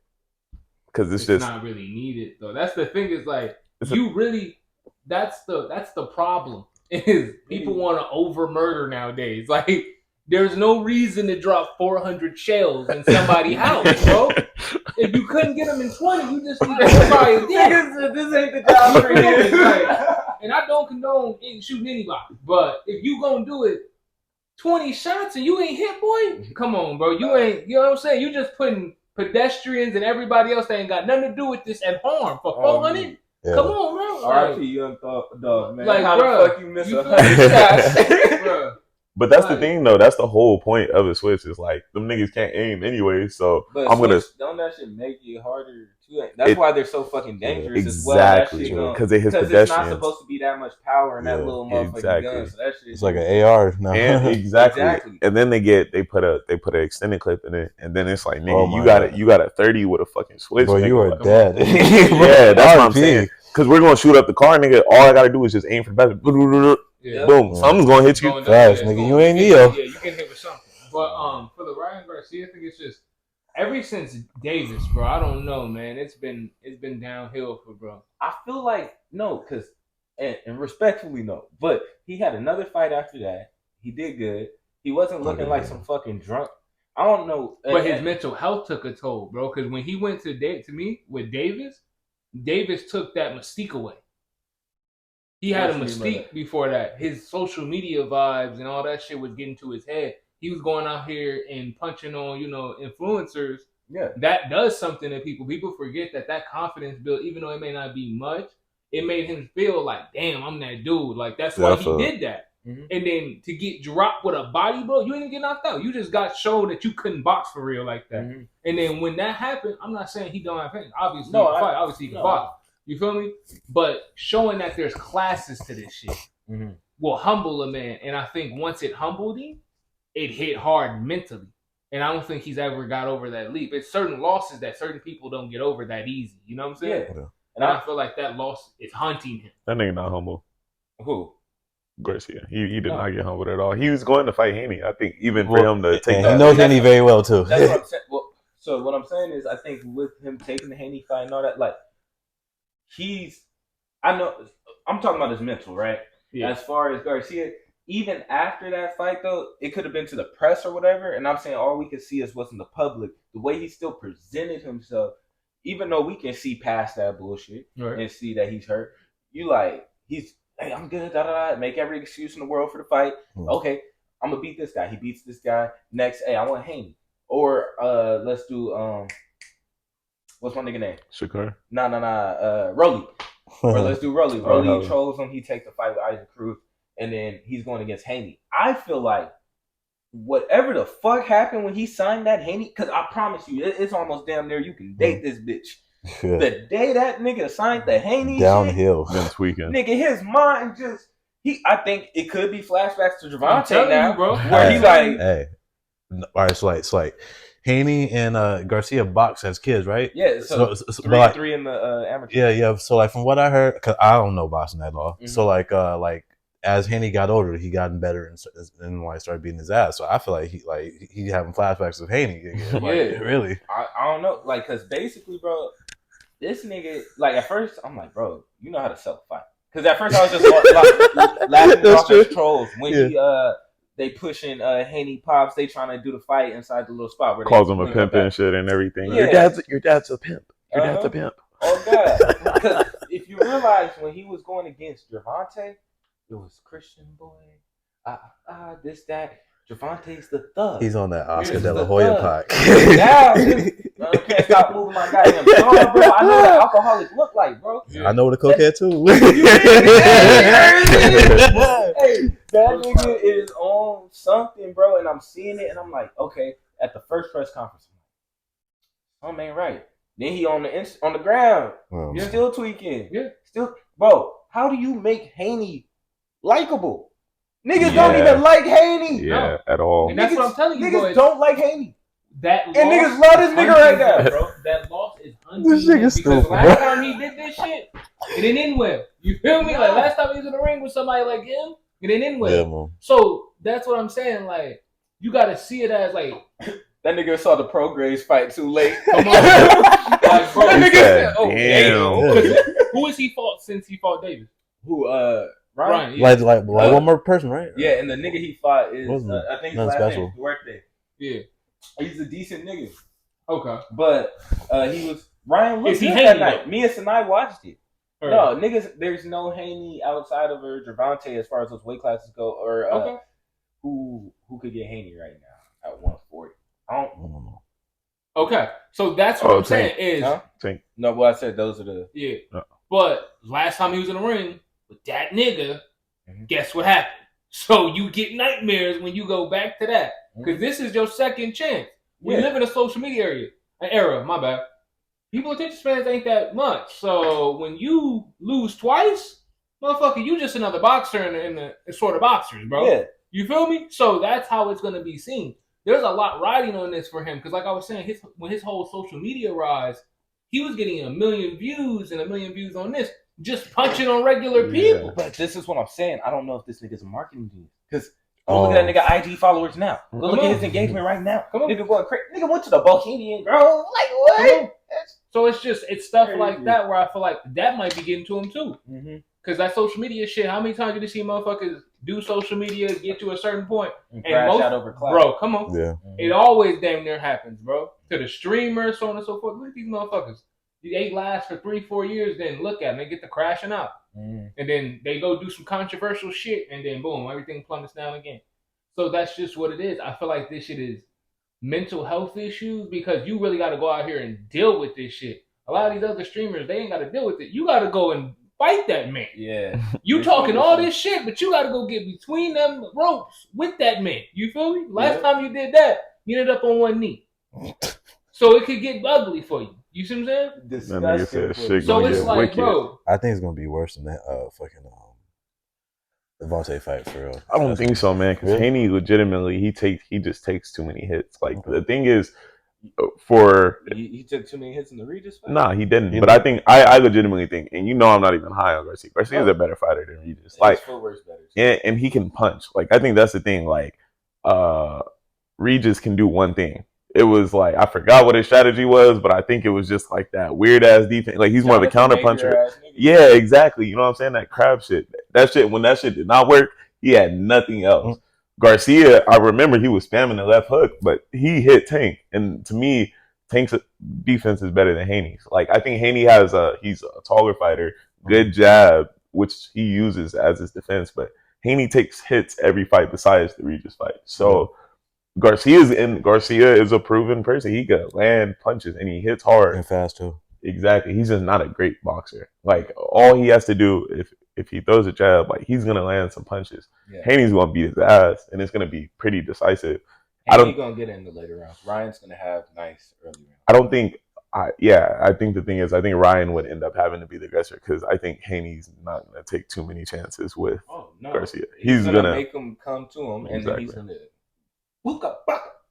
because it's just not really needed though. That's the thing is like you really. That's the problem. Is people want to over murder nowadays. Like. There's no reason to drop 400 shells in somebody's house, bro. If you couldn't get them in 20, you just need to somebody dead. This ain't the job for you. And I don't condone shooting anybody, but if you gonna do it 20 shots and you ain't hit, boy, come on, bro. You ain't, you know what I'm saying? You just putting pedestrians and everybody else that ain't got nothing to do with this at harm for 400. Yeah. Come on, bro. R.I.P. Young Dog, man. Like, how bro, the fuck you miss 100 shots, bro? But that's the thing, though. That's the whole point of a switch. Is like them niggas can't aim anyway. So but I'm gonna. Don't that shit make it harder to aim? That's why they're so fucking dangerous. Exactly, because they hit pedestrians. It's not supposed to be that much power in that little motherfucking gun. So that shit. It's like an AR now. And exactly. And then they put an extended clip in it, and then it's like nigga, you got a 30 with a fucking switch. Bro, nigga. you are dead. Yeah, that's what I'm saying. Because we're gonna shoot up the car, nigga. All I gotta do is just aim for the best. Yeah. Boom, something's gonna hit you fast, nigga. You ain't Neo. Yeah, you can hit with something. But for the Ryan Garcia thing, it's just ever since Davis, bro. I don't know, man. It's been downhill for bro. I feel like no, because and respectfully no, but he had another fight after that. He did good. He wasn't looking like some fucking drunk. I don't know, but his mental health took a toll, bro. Because when he went to me with Davis took that mystique away. He had a mystique before that. His social media vibes and all that shit was getting to his head. He was going out here and punching on, influencers. Yeah. That does something to people. People forget that confidence build, even though it may not be much, it made him feel like, damn, I'm that dude. Like, that's why he did that. Mm-hmm. And then to get dropped with a body blow, you didn't get knocked out. You just got shown that you couldn't box for real like that. Mm-hmm. And then when that happened, I'm not saying he don't have pain. Obviously, he can fight. Obviously, he can box. You feel me? But showing that there's classes to this shit will humble a man. And I think once it humbled him, it hit hard mentally. And I don't think he's ever got over that leap. It's certain losses that certain people don't get over that easy. You know what I'm saying? Yeah. And I feel like that loss is haunting him. That nigga not humble. Who? Garcia. He did not get humbled at all. He was going to fight Haney. I think even for him to take that. He knows Haney very well too. That's what I'm saying. Well, so what I'm saying is, I think with him taking the Haney fight and all that, like I know I'm talking about his mental, right? Yeah. As far as Garcia, even after that fight though, it could have been to the press or whatever, and I'm saying all we could see is what's in the public. The way he still presented himself, even though we can see past that bullshit and see that he's hurt, hey, I'm good, make every excuse in the world for the fight. Okay, I'm gonna beat this guy. He beats this guy. Next, hey, I want Haney. Or let's do what's my nigga name? Shakur. Rolly. Or let's do Rolly. Rolly trolls him. He takes the fight with Isaac Cruz, and then he's going against Haney. I feel like whatever the fuck happened when he signed that Haney, because I promise you, it's almost damn near you can date this bitch. Yeah. The day that nigga signed the Haney downhill, been tweaking. Nigga, his mind just I think it could be flashbacks to Gervonta now, bro. Where he's like, hey, all right, it's like Haney and Garcia box as kids, right? Yeah, so three in the amateur. Yeah. So like from what I heard, because I don't know boxing at all. Mm-hmm. So like as Haney got older, he gotten better and like started beating his ass. So I feel like he having flashbacks of Haney. Like, yeah, really. I don't know, like, because basically, bro, this nigga, like, at first I'm like, bro, you know how to self-fight. Because at first I was just laughing off his trolls when they pushing Haney Pops. They trying to do the fight inside the little spot where calls him a pimp and shit and everything. Yeah. Your dad's a pimp. Your dad's a pimp. Oh god! Because if you realize when he was going against Gervonta, it was Christian boy. This that. Gervonta's the thug. He's on that Oscar De La Hoya pack. Now, I can't stop moving my goddamn jaw, bro. I know what alcoholics look like, bro. Yeah. I know what a cokehead too. Hey, that nigga is on something, bro, and I'm seeing it, and I'm like, okay. At the first press conference, I'm like, something ain't right. Then he on the ground. You're still tweaking. Yeah, still, bro. How do you make Haney likable? Niggas don't even like Haney. Yeah, at all. And that's what I'm telling you, niggas don't like Haney. And niggas love this nigga right now, bro. That loss is unbeatable because last time he did this shit, it didn't end well. You feel me? Like last time he was in the ring with somebody like him, it didn't end well. Yeah, so that's what I'm saying. Like you got to see it as like that nigga saw the Pro Graves fight too late. Come on, like, bro, that nigga. Damn. Who has he fought since he fought Davis? Who? Ryan, yeah. like one more person, right? Yeah, and the nigga he fought is I think his last name is Duarte. Yeah, he's a decent nigga. Okay, but he was Ryan looked good that night. Me and Sinai watched it. No, niggas, there's no Haney outside of Gervonta as far as those weight classes go, or who could get Haney right now at 140? I don't know. Okay, so that's what I'm saying is no. Well, I said those are the But last time he was in the ring with that nigga, guess what happened? So you get nightmares when you go back to that. Because this is your second chance. We live in a social media era, my bad. People attention spans ain't that much. So when you lose twice, motherfucker, you just another boxer in the sort of boxers, bro. Yeah. You feel me? So that's how it's going to be seen. There's a lot riding on this for him. Because like I was saying, when his whole social media rise, he was getting 1 million views and 1 million views on this. Just punching on regular people. But this is what I'm saying. I don't know if this nigga's a marketing dude. Because look at that nigga IG followers now. Go look at his engagement right now. Nigga going crazy. Nigga went to the Bohemian, bro. Like, what? So it's stuff like that where I feel like that might be getting to him too. Because that social media shit, how many times did you see motherfuckers do social media, get to a certain point, and crash out over cloud? Bro, come on. Yeah. It always damn near happens, bro. To the streamers, so on and so forth. Look at these motherfuckers. They last for 3-4 years, then look at them. They get to crashing out. And then they go do some controversial shit, and then boom, everything plummets down again. So that's just what it is. I feel like this shit is mental health issues because you really got to go out here and deal with this shit. A lot of these other streamers, they ain't got to deal with it. You got to go and fight that man. Yeah. You talking all this shit, but you got to go get between them ropes with that man. You feel me? Last time you did that, you ended up on one knee. So it could get ugly for you. You see what I'm saying? Disgusting. So it's like, wicked. Bro. I think it's gonna be worse than that fucking Devontae fight for real. I don't think so, man. Because Haney legitimately, he just takes too many hits. Like the thing is, he took too many hits in the Regis fight. Nah, he didn't. But I legitimately think, and you know, I'm not even high on Garcia. Garcia's a better fighter than Regis. Like, his footwork's better. and he can punch. Like I think that's the thing. Like Regis can do one thing. It was like I forgot what his strategy was, but I think it was just like that weird ass defense. Like he's more of a counter puncher. Yeah, exactly. You know what I'm saying? That crab shit. That shit when that shit did not work, he had nothing else. Garcia, I remember he was spamming the left hook, but he hit Tank. And to me, Tank's defense is better than Haney's. Like I think Haney he's a taller fighter, good jab, which he uses as his defense, but Haney takes hits every fight besides the Regis fight. So Garcia is a proven person. He can land punches and he hits hard and fast too. Exactly. He's just not a great boxer. Like all he has to do if he throws a jab, like he's gonna land some punches. Yeah. Haney's gonna beat his ass, and it's gonna be pretty decisive. Haney's gonna get in the later rounds. Ryan's gonna have nice early rounds. I don't think. I think the thing is, I think Ryan would end up having to be the aggressor because I think Haney's not gonna take too many chances with Garcia. He's gonna make him come to him, and then he's gonna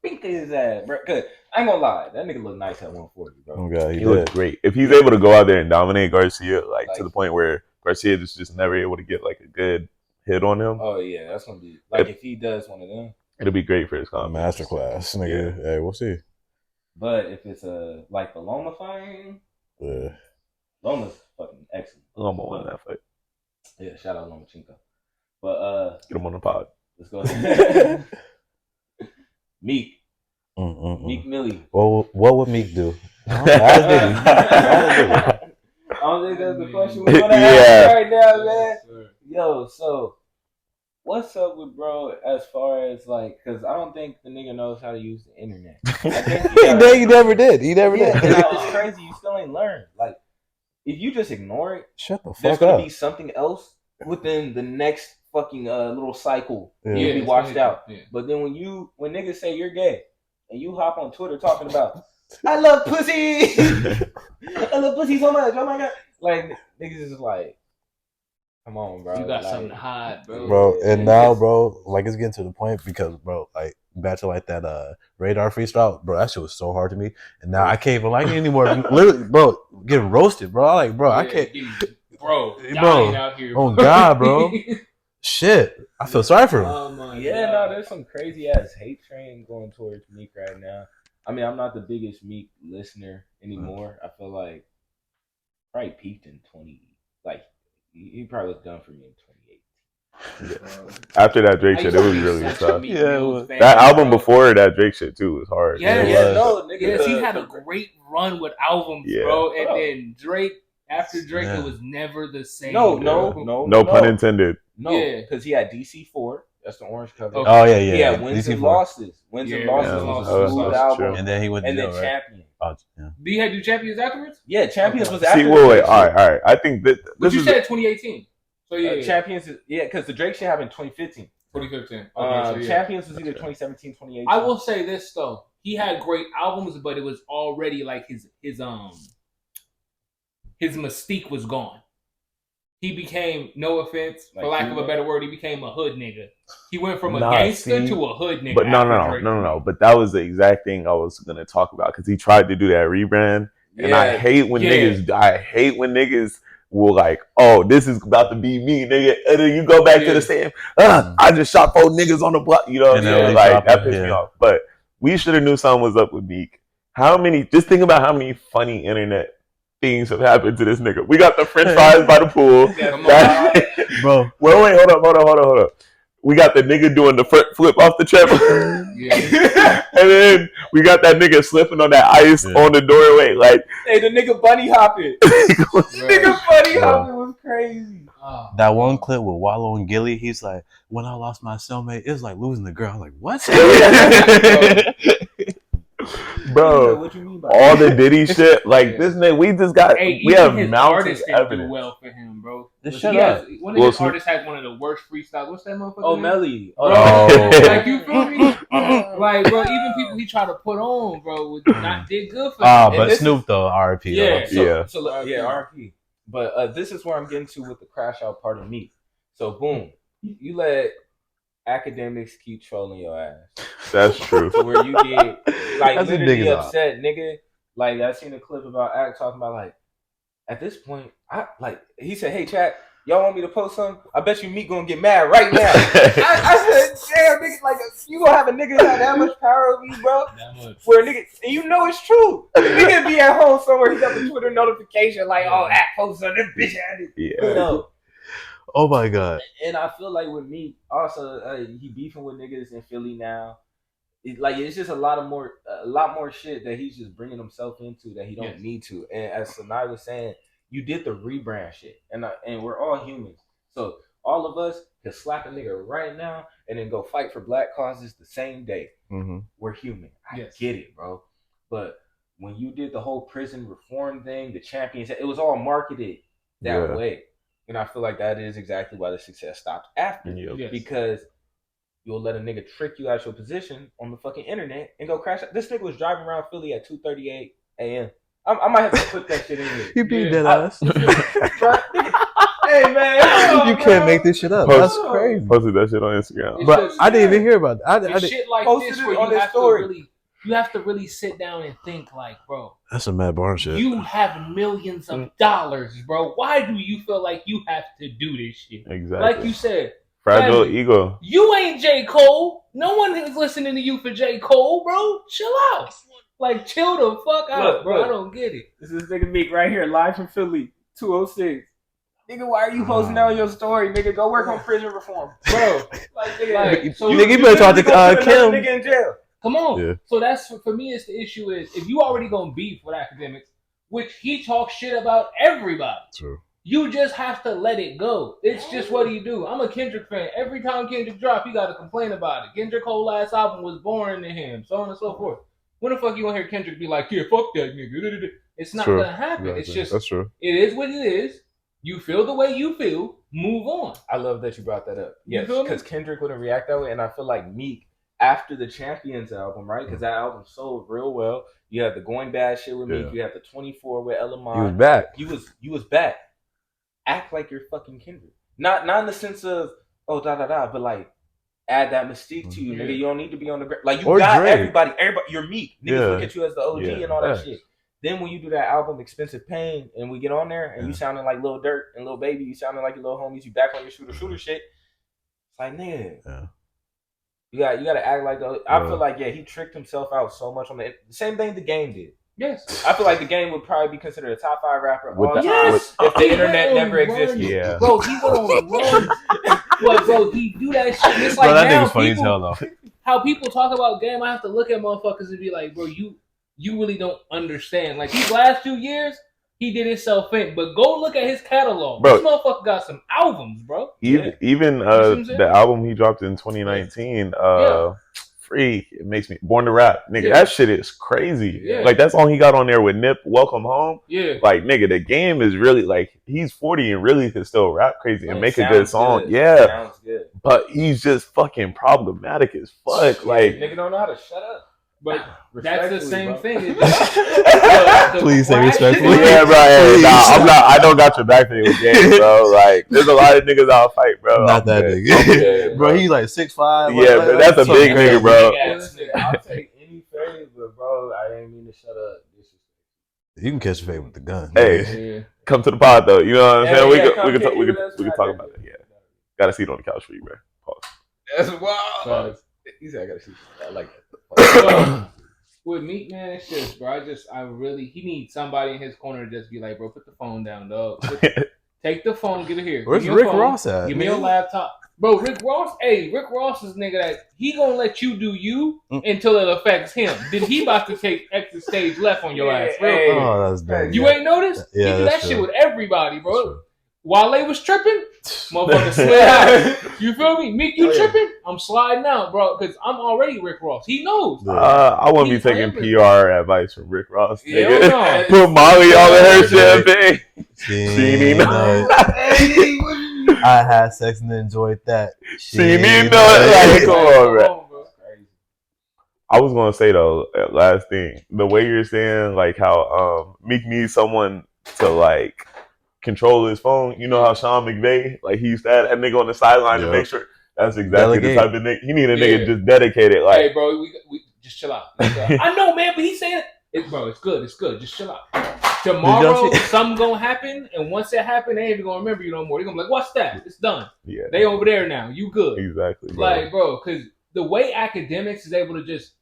pink his ass, bro. Cause I ain't gonna lie, that nigga look nice at 140, bro. Oh God, he looks great. If he's able to go out there and dominate Garcia, like to the point where Garcia is just never able to get like a good hit on him. Oh yeah, that's gonna be like if he does one of them, it'll be great for his confidence. Masterclass, nigga. Yeah. Hey, we'll see. But if it's like the Loma fight, Loma's fucking excellent. Loma won that fight. Yeah, shout out Lomachenko. But get him on the pod. Let's go ahead. Meek. Meek Millie. Well, what would Meek do? I don't think that's the question we're gonna ask right now, man. Yo, so what's up with bro as far as like, because I don't think the nigga knows how to use the internet. He never did. He never did. It's crazy. You still ain't learned. Like, if you just ignore it, shut the fuck up. There's gonna be something else within the next fucking little cycle. You'll be washed out. Yeah. But then when niggas say you're gay and you hop on Twitter talking about I love pussy, I love pussy so much. Oh my god, like niggas is like, come on, bro. You got something to hide, bro. Bro, and now, bro, like it's getting to the point because, bro, like back to like that radar freestyle, bro. That shit was so hard to me, and now I can't even like it anymore. Literally, bro, getting roasted, bro. I like, bro, I can't, bro, out here, oh God, bro. Shit, I feel sorry for him. No, there's some crazy ass hate train going towards Meek right now. I mean, I'm not the biggest Meek listener anymore. I feel like probably peaked in 20. Like he probably was done for me in 2018. Yeah. After that Drake shit, it was really tough. Yeah, that album before that Drake shit too was hard. Yeah, he had a great run with albums, bro. And then Drake. After Drake, it was never the same. No pun intended. No, because he had DC4. That's the orange cover. Okay. Oh yeah. He had Wins and Losses. Wins and Losses was a smooth album. And then he went. And then Champion. Oh, yeah. Did he do Champions afterwards? Yeah, Champions was after. See, wait. All right. I think that. But you said 2018. So Champions. Because the Drake shit happened in 2015. 2015. Okay, Champions was either 2017, 2018. I will say this though, he had great albums, but it was already like his mystique was gone. He became, no offense, for lack of a better word, he became a hood nigga. He went from a gangster to a hood nigga. But no. But that was the exact thing I was gonna talk about because he tried to do that rebrand, and I hate when niggas will like, oh, this is about to be me, nigga, and then you go back to the same. I just shot 4 niggas on the block, you know what I'm saying? Like that pissed me off. But we should have knew something was up with Meek. Just think about how many funny internet things have happened to this nigga. We got the French fries by the pool. Bro. Wait, hold up. We got the nigga doing the flip off the trampoline. And then we got that nigga slipping on that ice on the doorway. Like, hey, the nigga bunny hopping. Nigga bunny hopping was crazy. That one clip with Wallow and Gilly, he's like, when I lost my cellmate, it was like losing the girl. I'm like, what? Bro, what you mean by all the Diddy shit, like this nigga, we have mountains evidence. Do well for him, bro. Shut up. One of his artists has one of the worst freestyles. What's that motherfucker? Oh, Melly. Like, you feel me? Like, bro, even people he tried to put on, bro, did good for him. But Snoop though, RP. RP. But this is where I'm getting to with the crash out part of me. So boom, you let academics keep trolling your ass. That's true. To where you get like literally upset, nigga. Like I seen a clip about Act talking about like at this point, he said, "Hey chat, y'all want me to post something? I bet you Meek gonna get mad right now. I said, damn, nigga, like you gonna have a nigga have that much power over you, bro? That much. Where a nigga, and you know it's true. The nigga be at home somewhere, he got the Twitter notification like, oh, at post on this bitch had it. Yeah. No. Oh my god. And I feel like with Meek, also he beefing with niggas in Philly now. It's just a lot more shit that he's just bringing himself into that he don't need to. And as Sanai was saying, you did the rebrand shit, and we're all humans. So all of us can slap a nigga right now and then go fight for black causes the same day. Mm-hmm. We're human. I get it, bro. But when you did the whole prison reform thing, the champions, it was all marketed that way. And I feel like that is exactly why the success stopped after. Because you'll let a nigga trick you out your position on the fucking internet and go crash. This nigga was driving around Philly at 2:38 a.m. I might have to put that shit in here. He beat that ass. Hey man, you can't make this shit up. That's crazy. Posted that shit on Instagram, but I didn't even hear about that. I shit like this where you have to really sit down and think like, bro. That's some Matt Barnes shit. You have millions of dollars, bro. Why do you feel like you have to do this shit? Exactly. Like you said. Fragile ego. You ain't J. Cole. No one is listening to you for J. Cole, bro. Chill out. Like, chill the fuck out, bro. I don't get it. This is nigga Meek right here, live from Philly, 206. Nigga, why are you posting that on your story? Nigga, go work on prison reform. Bro. Nigga, you better talk to Kim. Nigga in jail. Come on. Yeah. So that's, for me, it's the issue is, if you already gonna beef with academics, which he talks shit about everybody. True. You just have to let it go. It's just what he do. I'm a Kendrick fan. Every time Kendrick drop, he got to complain about it. Kendrick whole last album was boring to him, so on and so forth. When the fuck you gonna hear Kendrick be like, yeah, fuck that nigga? It's not gonna happen. Exactly. It's just, that's true. It is what it is. You feel the way you feel. Move on. I love that you brought that up. Yes, because Kendrick wouldn't react that way, and I feel like Meek, after the Champions album, right? Because that album sold real well. You had the Going Bad shit with Meek. You had the 24 with Elamon. He was back. You was back. Act like you're fucking Kendrick. Not in the sense of, oh, but like, add that mystique to you, nigga. You don't need to be on the ground. Like, you got Drake. Everybody, you're Meek. Niggas look at you as the OG and all that shit. Then when you do that album, Expensive Pain, and we get on there, and you sounding like Lil Durk and Lil Baby, you sounding like your little homies, you back on your shooter shit. It's like, nigga. You got to act like the. I feel like, he tricked himself out so much on the same thing the Game did. Yes. I feel like the Game would probably be considered a top 5 rapper of all time if the internet never existed. Yeah. Bro, he went on run. But, bro, he do that shit. It's like, that now nigga's funny as hell, though. How people talk about Game, I have to look at motherfuckers and be like, bro, you really don't understand. Like, these last 2 years, he did himself in. But go look at his catalog. Bro, this motherfucker got some albums, bro. Even the album he dropped in 2019, Free, it makes me Born to Rap, nigga. That shit is crazy. Like, that song he got on there with Nip, Welcome Home. Like, nigga, the Game is really like, he's 40 and really could still rap crazy and make a good song. Sounds good. But he's just fucking problematic as fuck. Like, nigga don't know how to shut up. But that's the same thing. Please say respectfully. Yeah, bro. I don't got your back thing with Game, bro. Like, there's a lot of niggas I'll fight, bro. Not that nigga. Bro, he's like 6'5". Yeah, but that's a big nigga, bro. I'll take any favor, bro. I ain't mean to shut up. You can catch a fade with the gun. Hey, come to the pod though. You know what I'm saying? We can talk about it. Yeah, got a seat on the couch for you, bro. Pause. That's wild. He said I got a seat. I like that. With Meek, man, it's just, bro. He needs somebody in his corner to just be like, bro, put the phone down, dog. Take the phone, get it here. Where's Rick Ross at? Give me your laptop. Bro, Rick Ross is nigga that he gonna let you do you until it affects him. Then he about to take extra stage left on your ass. Oh, that's bad. You ain't noticed? He do that shit with everybody, bro. While they was tripping, motherfucker slid out. You feel me? Meek, you tripping? I'm sliding out, bro, because I'm already Rick Ross. He knows. I wouldn't be taking PR advice from Rick Ross. No. Put Molly all in her champagne. I had sex and enjoyed that. Come on, bro. I was gonna say though, last thing, the way you're saying like how Meek needs someone to like control his phone. You know how Sean McVay, like he used to have that nigga on the sideline to make sure. That's exactly the type of nigga. He need a nigga just dedicated. Like, hey, bro, we just chill out. I know, man, but he's saying It's good. It's good. Just chill out. Tomorrow, something gonna happen, and once it happen, they ain't even gonna remember you no more. They're gonna be like, "What's that? It's done. Yeah, they over there now. You good?" Exactly, bro. Like, bro, because the way academics is able to just,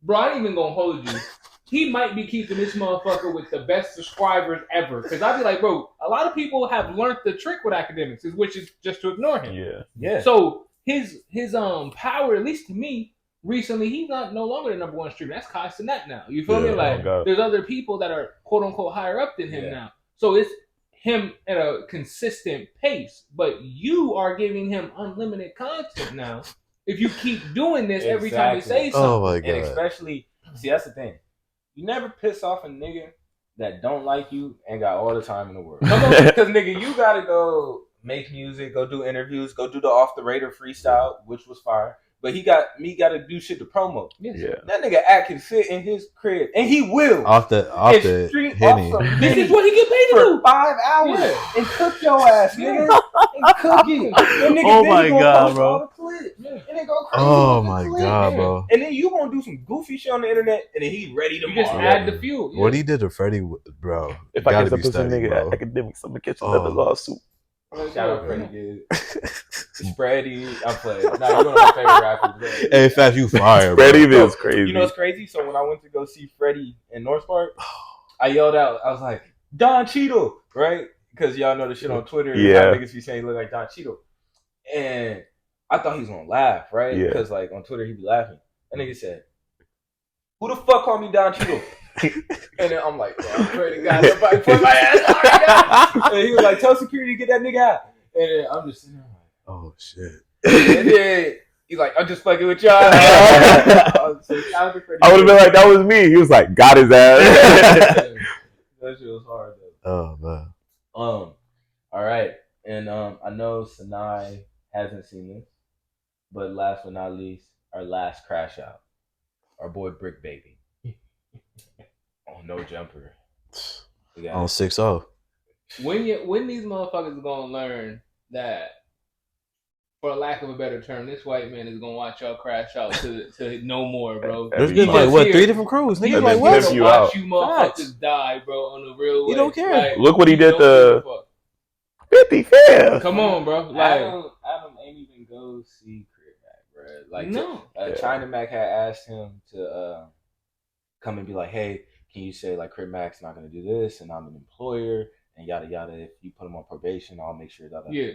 bro, I ain't even gonna hold you. He might be keeping this motherfucker with the best subscribers ever. Because I'd be like, bro, a lot of people have learned the trick with academics, which is just to ignore him. Yeah. So his power, at least to me, recently, he's no longer the number one streamer. That's Kai Cenat now. You feel me? Like, there's other people that are quote unquote higher up than him now. So it's him at a consistent pace. But you are giving him unlimited content now. If you keep doing this every time you say something. Oh my God. And especially, see, that's the thing. You never piss off a nigga that don't like you and got all the time in the world. Because, nigga, you got to go make music, go do interviews, go do the Off the Radar freestyle, which was fire. But he got to do shit to promote. Yeah. That nigga Act can sit in his crib, and he will. Off the Henny. This is what he get paid to do. 5 hours and cook your ass, nigga. And cook it. And nigga, Oh my God, bro. And then go crazy. Oh my God, bro. And then you gonna do some goofy shit on the internet, and then he's ready to just add the fuel. What he did to Freddie, bro. If I get up to some nigga academics, I'm gonna catch another lawsuit. Shout out Freddie, dude. Spready, I'm playing. Nah, you're one of my favorite rappers. Hey, in fact, you fire, Freddie is crazy. You know what's crazy? So when I went to go see Freddie in North Park, I yelled out. I was like, Don Cheadle, right? Because y'all know the shit on Twitter. Yeah. How niggas be saying he look like Don Cheadle. And I thought he was going to laugh, right? Yeah. Because like on Twitter, he be laughing. And nigga said, who the fuck called me Don Cheadle? And then I'm like, I pray to God, nobody put my ass on. And he was like, tell security to get that nigga out. And then I'm just sitting there like, oh shit. And then he's like, I'm just fucking with y'all. I would have been like, that was me. He was like, got his ass. That shit was hard though. Oh man. All right. And I know Sinai hasn't seen this, but last but not least, our last crash out. Our boy Brick Baby. Oh, no jumper. On 6-0. When these motherfuckers gonna learn that, for lack of a better term, this white man is gonna watch y'all crash out to no more, bro. There's been like what 3 different crews. He's Niggas like, what? watch you motherfuckers die, bro, on the real way. You don't care. Like, look what he did to 50 Fair. Come on, bro. Like, Adam ain't even go see Crib Mac, bro. Like, no. China Mac had asked him to come and be like, hey, can you say like Crib Mac's not gonna do this, and I'm an employer, and yada yada. If you put him on probation, I'll make sure that. Yeah.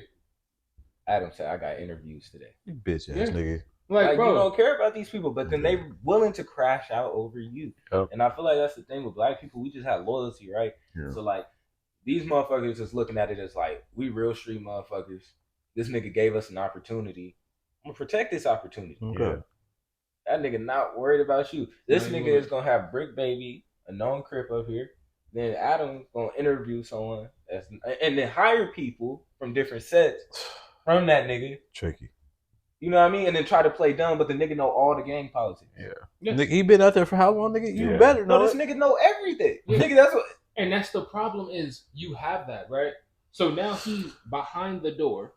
Adam said, I got interviews today. You bitch ass nigga. Like, bro, you don't care about these people, but then they willing to crash out over you. Yep. And I feel like that's the thing with black people. We just have loyalty, right? Yeah. So like these motherfuckers just looking at it as like, we real street motherfuckers. This nigga gave us an opportunity. I'm gonna protect this opportunity. Okay. Yeah. That nigga not worried about you. This nigga is gonna have Brick Baby, a known crip up here. Then Adam gonna interview someone and then hire people from different sets from that nigga. Tricky. You know what I mean? And then try to play dumb, but the nigga know all the gang politics. Yeah. Nigga, he been out there for how long, nigga? You better know. No, this nigga know everything. Nigga, that's what. And that's the problem is you have that, right? So now he's behind the door,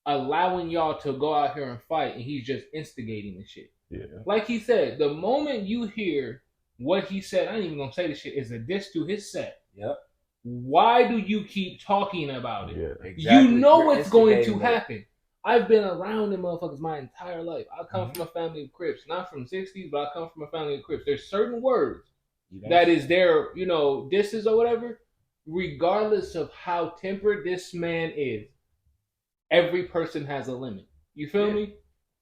allowing y'all to go out here and fight, and he's just instigating the shit. Yeah. Like he said, the moment you hear what he said, I ain't even gonna say this shit, is a diss to his set. Yep. Why do you keep talking about it? Yeah. Exactly. You know You're what's going to instigating happen. I've been around them motherfuckers my entire life. I come from a family of Crips. Not from 60s, but I come from a family of Crips. There's certain words that is their, disses or whatever, regardless of how tempered this man is, every person has a limit. You feel me?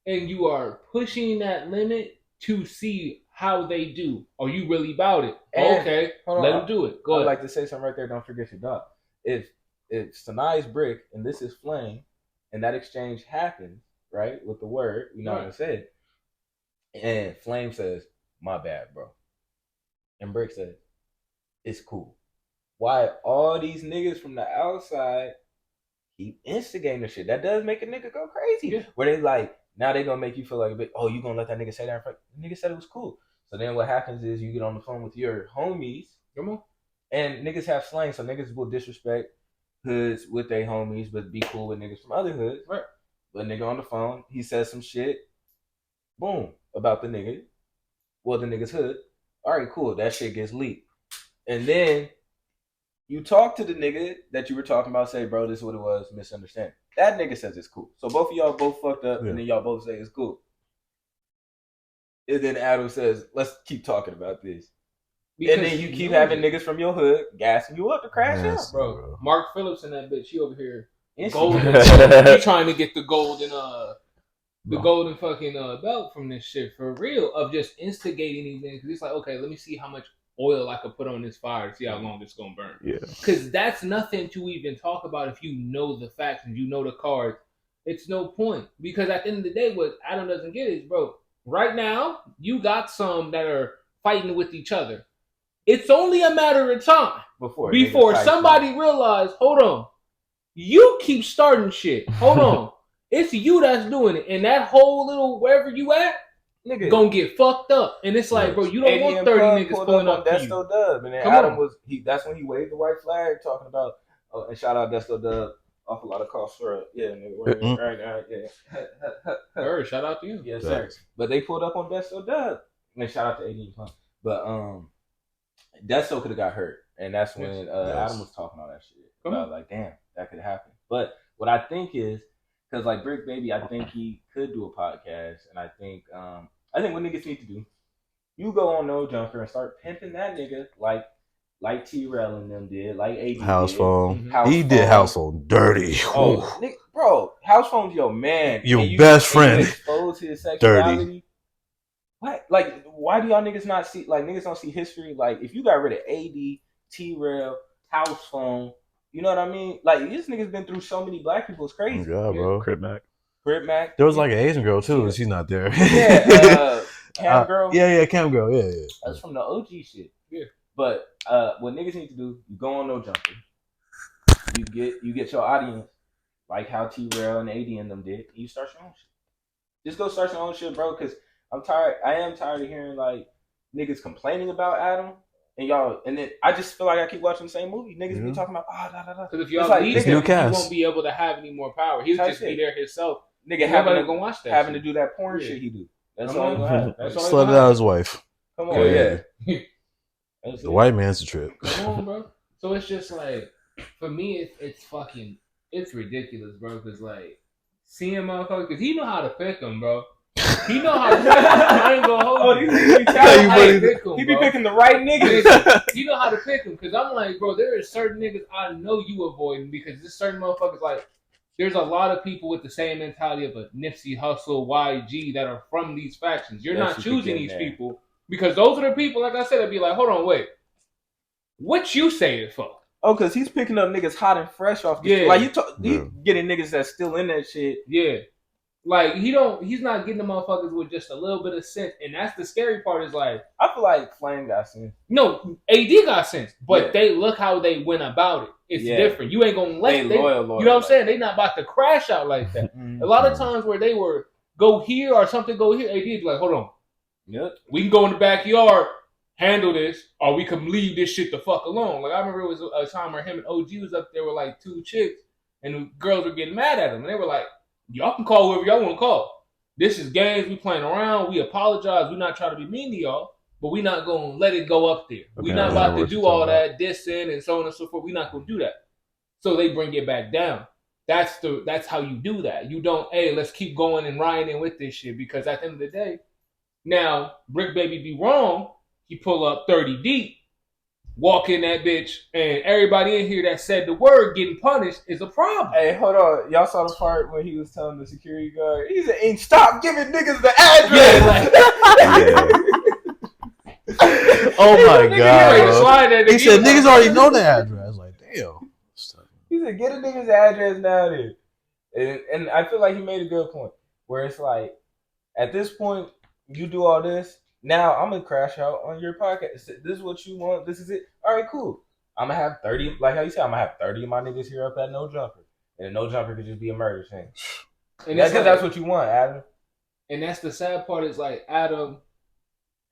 And you are pushing that limit to see how they do. Are you really about it? And, okay, let them do it. Go I'd ahead. like to say something right there. Don't forget your dog. If Sanai's Brick and this is Flame, and that exchange happens, right, with the word, you know what I said, and Flame says, my bad, bro. And Brick says, it's cool. Why all these niggas from the outside keep instigating the shit? That does make a nigga go crazy. Yeah. Where they like, now they gonna make you feel like a bit, oh, you gonna let that nigga say that in front? The nigga said it was cool. So then what happens is you get on the phone with your homies, and niggas have slang, so niggas will disrespect hoods with their homies, but be cool with niggas from other hoods. Right. But nigga on the phone, he says some shit, boom, about the nigga, well, the nigga's hood, All right, cool. That shit gets leaked. And then you talk to the nigga that you were talking about, say, bro, this is what it was, misunderstanding. That nigga says it's cool. So both of y'all both fucked up, and then y'all both say it's cool. And then Adam says, let's keep talking about this. Because and then you keep having niggas from your hood gassing you up to crash out, bro. Mark Phillips and that bitch, she over here golden. You trying to get the golden fucking belt from this shit for real of just instigating these things. Because it's like, okay, let me see how much oil I could put on this fire to see how long it's gonna burn. Yeah. Because that's nothing to even talk about if you know the facts and you know the cards. It's no point. Because at the end of the day, what Adam doesn't get is, bro, right now, you got some that are fighting with each other. It's only a matter of time before somebody realize, hold on, you keep starting shit. Hold on. It's you that's doing it. And that whole little wherever you at, nigga, gonna get fucked up. And it's like, bro, you don't want 30 niggas pulling up to you. Desto Dub. And then Adam was, that's when he waved the white flag talking about, and shout out Desto Dub. Off a lot of cost for it. Yeah, nigga. Right, yeah. Sure, shout out to you. Yes, sir. But they pulled up on Desto Dub. And shout out to AD. But Desto could have got hurt. And that's when Adam was talking all that shit. About like, damn, that could happen. But what I think is, because like Brick Baby, I think he could do a podcast. And I think what niggas need to do, you go on No Jumper and start pimping that nigga like T-Rail and them did, like AD House did. Phone. He did House Phone dirty. Oh, nigga, bro, House Phone's your man. Your best friend. Expose his sexuality. Dirty. What? Like, why do y'all niggas not see, like, niggas don't see history? Like, if you got rid of AD, T-Rail, House Phone, you know what I mean? Like, this nigga's been through so many black people. It's crazy. Yeah, bro. Crip Mac. There was like an Asian girl, too. She's not there. Yeah, Cam Girl. Yeah, Cam Girl. Yeah. That's from the OG shit. Yeah. But what niggas need to do, you go on No Jumper. You get your audience like how T-Rail and AD and them did, and you start your own shit. Just go start your own shit, bro, because I am tired of hearing like niggas complaining about Adam and y'all, and then I just feel like I keep watching the same movie. Niggas be talking about Because if y'all leave him, he won't be able to have any more power. He'll just be there himself. Nigga having to do that porn shit he do. That's all gonna happen. Slept out his wife. Come on, yeah. The white man's a trip. Come on, bro. So it's just like, for me, it's ridiculous, bro. Because like, seeing motherfuckers, because he know how to pick them, bro. He know how to pick them. I ain't gonna hold you. He be picking the right niggas. He know how to pick them. Because I'm like, bro, there are certain niggas I know you avoiding because there's certain motherfuckers like, there's a lot of people with the same mentality of a Nipsey Hussle, YG that are from these factions. You're not choosing these people. Because those are the people, like I said, I'd be like, hold on, wait. What you say it for? Oh, because he's picking up niggas hot and fresh off the shit. Like, he's getting niggas that's still in that shit. Yeah. Like, he's not getting the motherfuckers with just a little bit of sense. And that's the scary part is like... I feel like Flame got sense. No, AD got sense. But they look how they went about it. It's different. You ain't going to let they loyal, you know what I'm saying? They not about to crash out like that. A lot of times where they were go here or something go here, AD be like, hold on. Yep. We can go in the backyard, handle this, or we can leave this shit the fuck alone. Like, I remember it was a time where him and OG was up there with like two chicks, and the girls were getting mad at him. And they were like, y'all can call whoever y'all want to call. This is games. We playing around. We apologize. We're not trying to be mean to y'all, but we're not going to let it go up there. Okay, we're not about to do all that dissing and so on and so forth. We're not going to do that. So they bring it back down. That's how you do that. You don't, hey, let's keep going and riding with this shit, because at the end of the day, now, Brick Baby be wrong. He pull up 30 deep, walk in that bitch, and everybody in here that said the word getting punished is a problem. Hey, hold on. Y'all saw the part when he was telling the security guard, he said, and stop giving niggas the address. Oh my God. He said, niggas already know the address. Like, damn. He said, get a nigga's address nowadays. And I feel like he made a good point, where it's like, at this point, you do all this. Now I'm gonna crash out on your podcast. This is what you want. This is it. All right, cool. I'm gonna have 30, like how you said, I'm gonna have 30 of my niggas here up at No Jumper, and No Jumper could just be a murder thing. And that's what you want, Adam. And that's the sad part. Is like, Adam,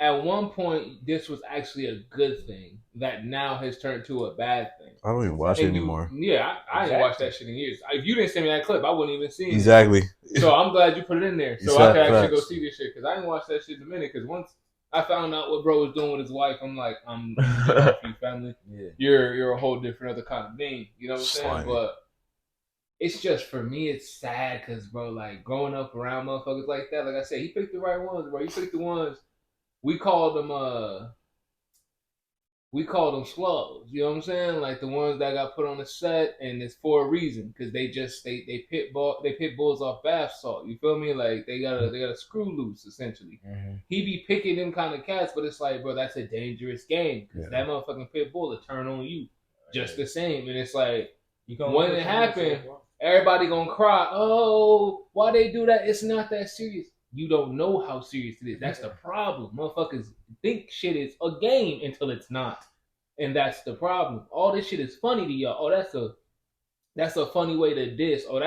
at one point, this was actually a good thing that now has turned to a bad thing. I don't even watch it anymore. I ain't watched that shit in years. If you didn't send me that clip, I wouldn't even see it. Exactly. So I'm glad you put it in there, so I can actually go see this shit, because I didn't watch that shit in a minute. Because once I found out what bro was doing with his wife. I'm like, I'm good off you, family. Yeah. You're a whole different other kind of being. You know what I'm saying? Slimy. But it's just, for me, it's sad because, bro, like, growing up around motherfuckers like that, like I said, he picked the right ones, bro. He picked the ones, we called them slugs. You know what I'm saying? Like the ones that got put on the set, and it's for a reason, because they pit bulls off bath salt. You feel me? Like they got a screw loose essentially. Mm-hmm. He be picking them kind of cats, but it's like, bro, that's a dangerous game, because that motherfucking pit bull will turn on you just the same, and it's like when it happened, everybody gonna cry. Oh, why they do that? It's not that serious. You don't know how serious it is. That's the problem. Motherfuckers think shit is a game until it's not. And that's the problem. All this shit is funny to y'all. Oh, that's a funny way to diss. Oh,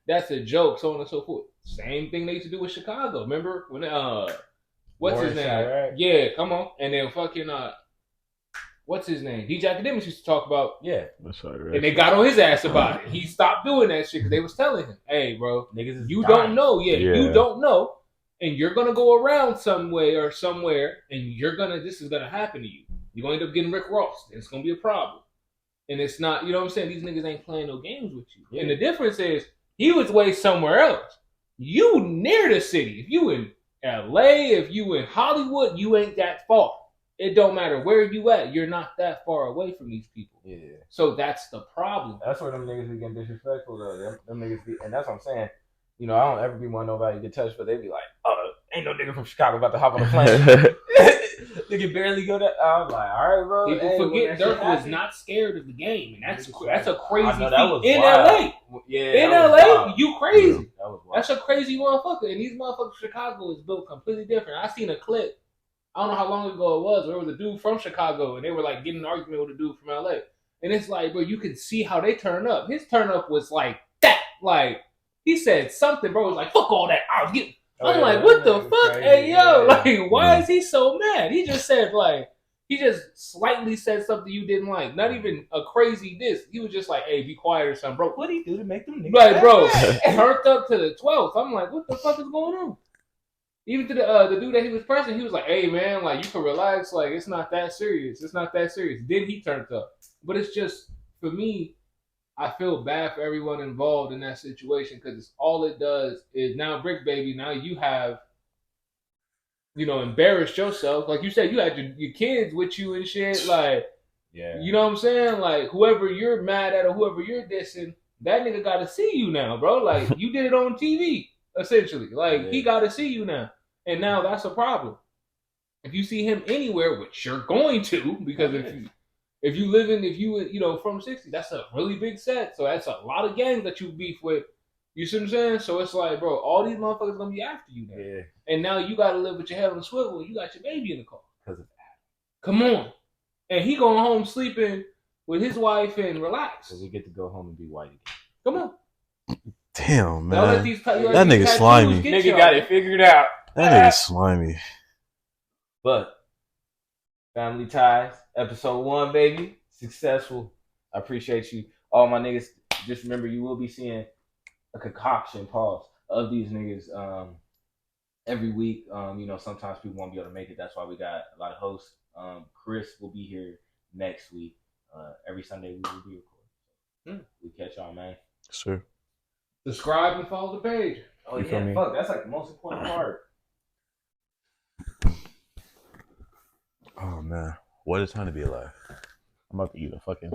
that's a joke, so on and so forth. Same thing they used to do with Chicago. Remember when what's his name? Right? Yeah, come on. And then fucking what's his name? DJ Academics used to talk about, That's right. and they got on his ass about it. He stopped doing that shit because they was telling him, "Hey, bro, niggas you don't know. You don't know, and you're gonna go around some way or somewhere, and this is gonna happen to you. You're gonna end up getting Rick Ross, and it's gonna be a problem. And it's not, you know what I'm saying? These niggas ain't playing no games with you. Yeah. And the difference is, he was way somewhere else. You near the city. If you in LA, if you in Hollywood, you ain't that far. It don't matter where you at. You're not that far away from these people. Yeah. So that's the problem. That's where them niggas be getting disrespectful though. Them niggas be, and that's what I'm saying. You know, I don't ever be wanting nobody to get touched, but they be like, "Oh, ain't no nigga from Chicago about to hop on a plane." Nigga barely go that. I was like, "All right, bro." People forget Dirk was not scared of the game, and that's a crazy I know, feat in wild. LA. Yeah, in LA, wild. you crazy. Yeah, that was wild. That's a crazy motherfucker, and these motherfuckers from Chicago is built completely different. I seen a clip. I don't know how long ago it was. Where it was a dude from Chicago, and they were like getting an argument with a dude from LA, and it's like, bro, you can see how they turn up. His turn up was like that, like. He said something, bro. Was like, fuck all that. I'm like, what the fuck? Crazy. Hey, yo, like, why is he so mad? He just said, like, he just slightly said something you didn't like. Not even a crazy diss. He was just like, hey, be quiet or something, bro. What'd he do to make them niggas? Like, bro, turned up to the 12th. I'm like, what the fuck is going on? Even to the dude that he was pressing, he was like, hey, man, like, you can relax. Like, it's not that serious. It's not that serious. Then he turned up. But it's just, for me, I feel bad for everyone involved in that situation, because all it does is, now, Brick Baby, now you have, you know, embarrassed yourself. Like you said, you had your kids with you and shit. Like, yeah, you know what I'm saying? Like, whoever you're mad at or whoever you're dissing, that nigga got to see you now, bro. Like, you did it on TV, essentially. Like, he got to see you now. And now that's a problem. If you see him anywhere, which you're going to, because if you know, from 60, that's a really big set. So that's a lot of gangs that you beef with. You see what I'm saying? So it's like, bro, all these motherfuckers gonna be after you now. Yeah. And now you gotta live with your head on a swivel. You got your baby in the car. Because of that. Come on. And he going home sleeping with his wife and relax. So we get to go home and be white again. Come on. Damn, man. That nigga slimy. Nigga got it figured out. That nigga slimy. But Family Ties, episode 1, baby. Successful. I appreciate you. All my niggas, just remember, you will be seeing a concoction, of these niggas every week. You know, sometimes people won't be able to make it. That's why we got a lot of hosts. Chris will be here next week. Every Sunday we will be recording. We catch y'all, man. Sure. Subscribe and follow the page. Oh, yeah, fuck. That's like the most important part. Oh, man. What a time to be alive. I'm about to eat a fucking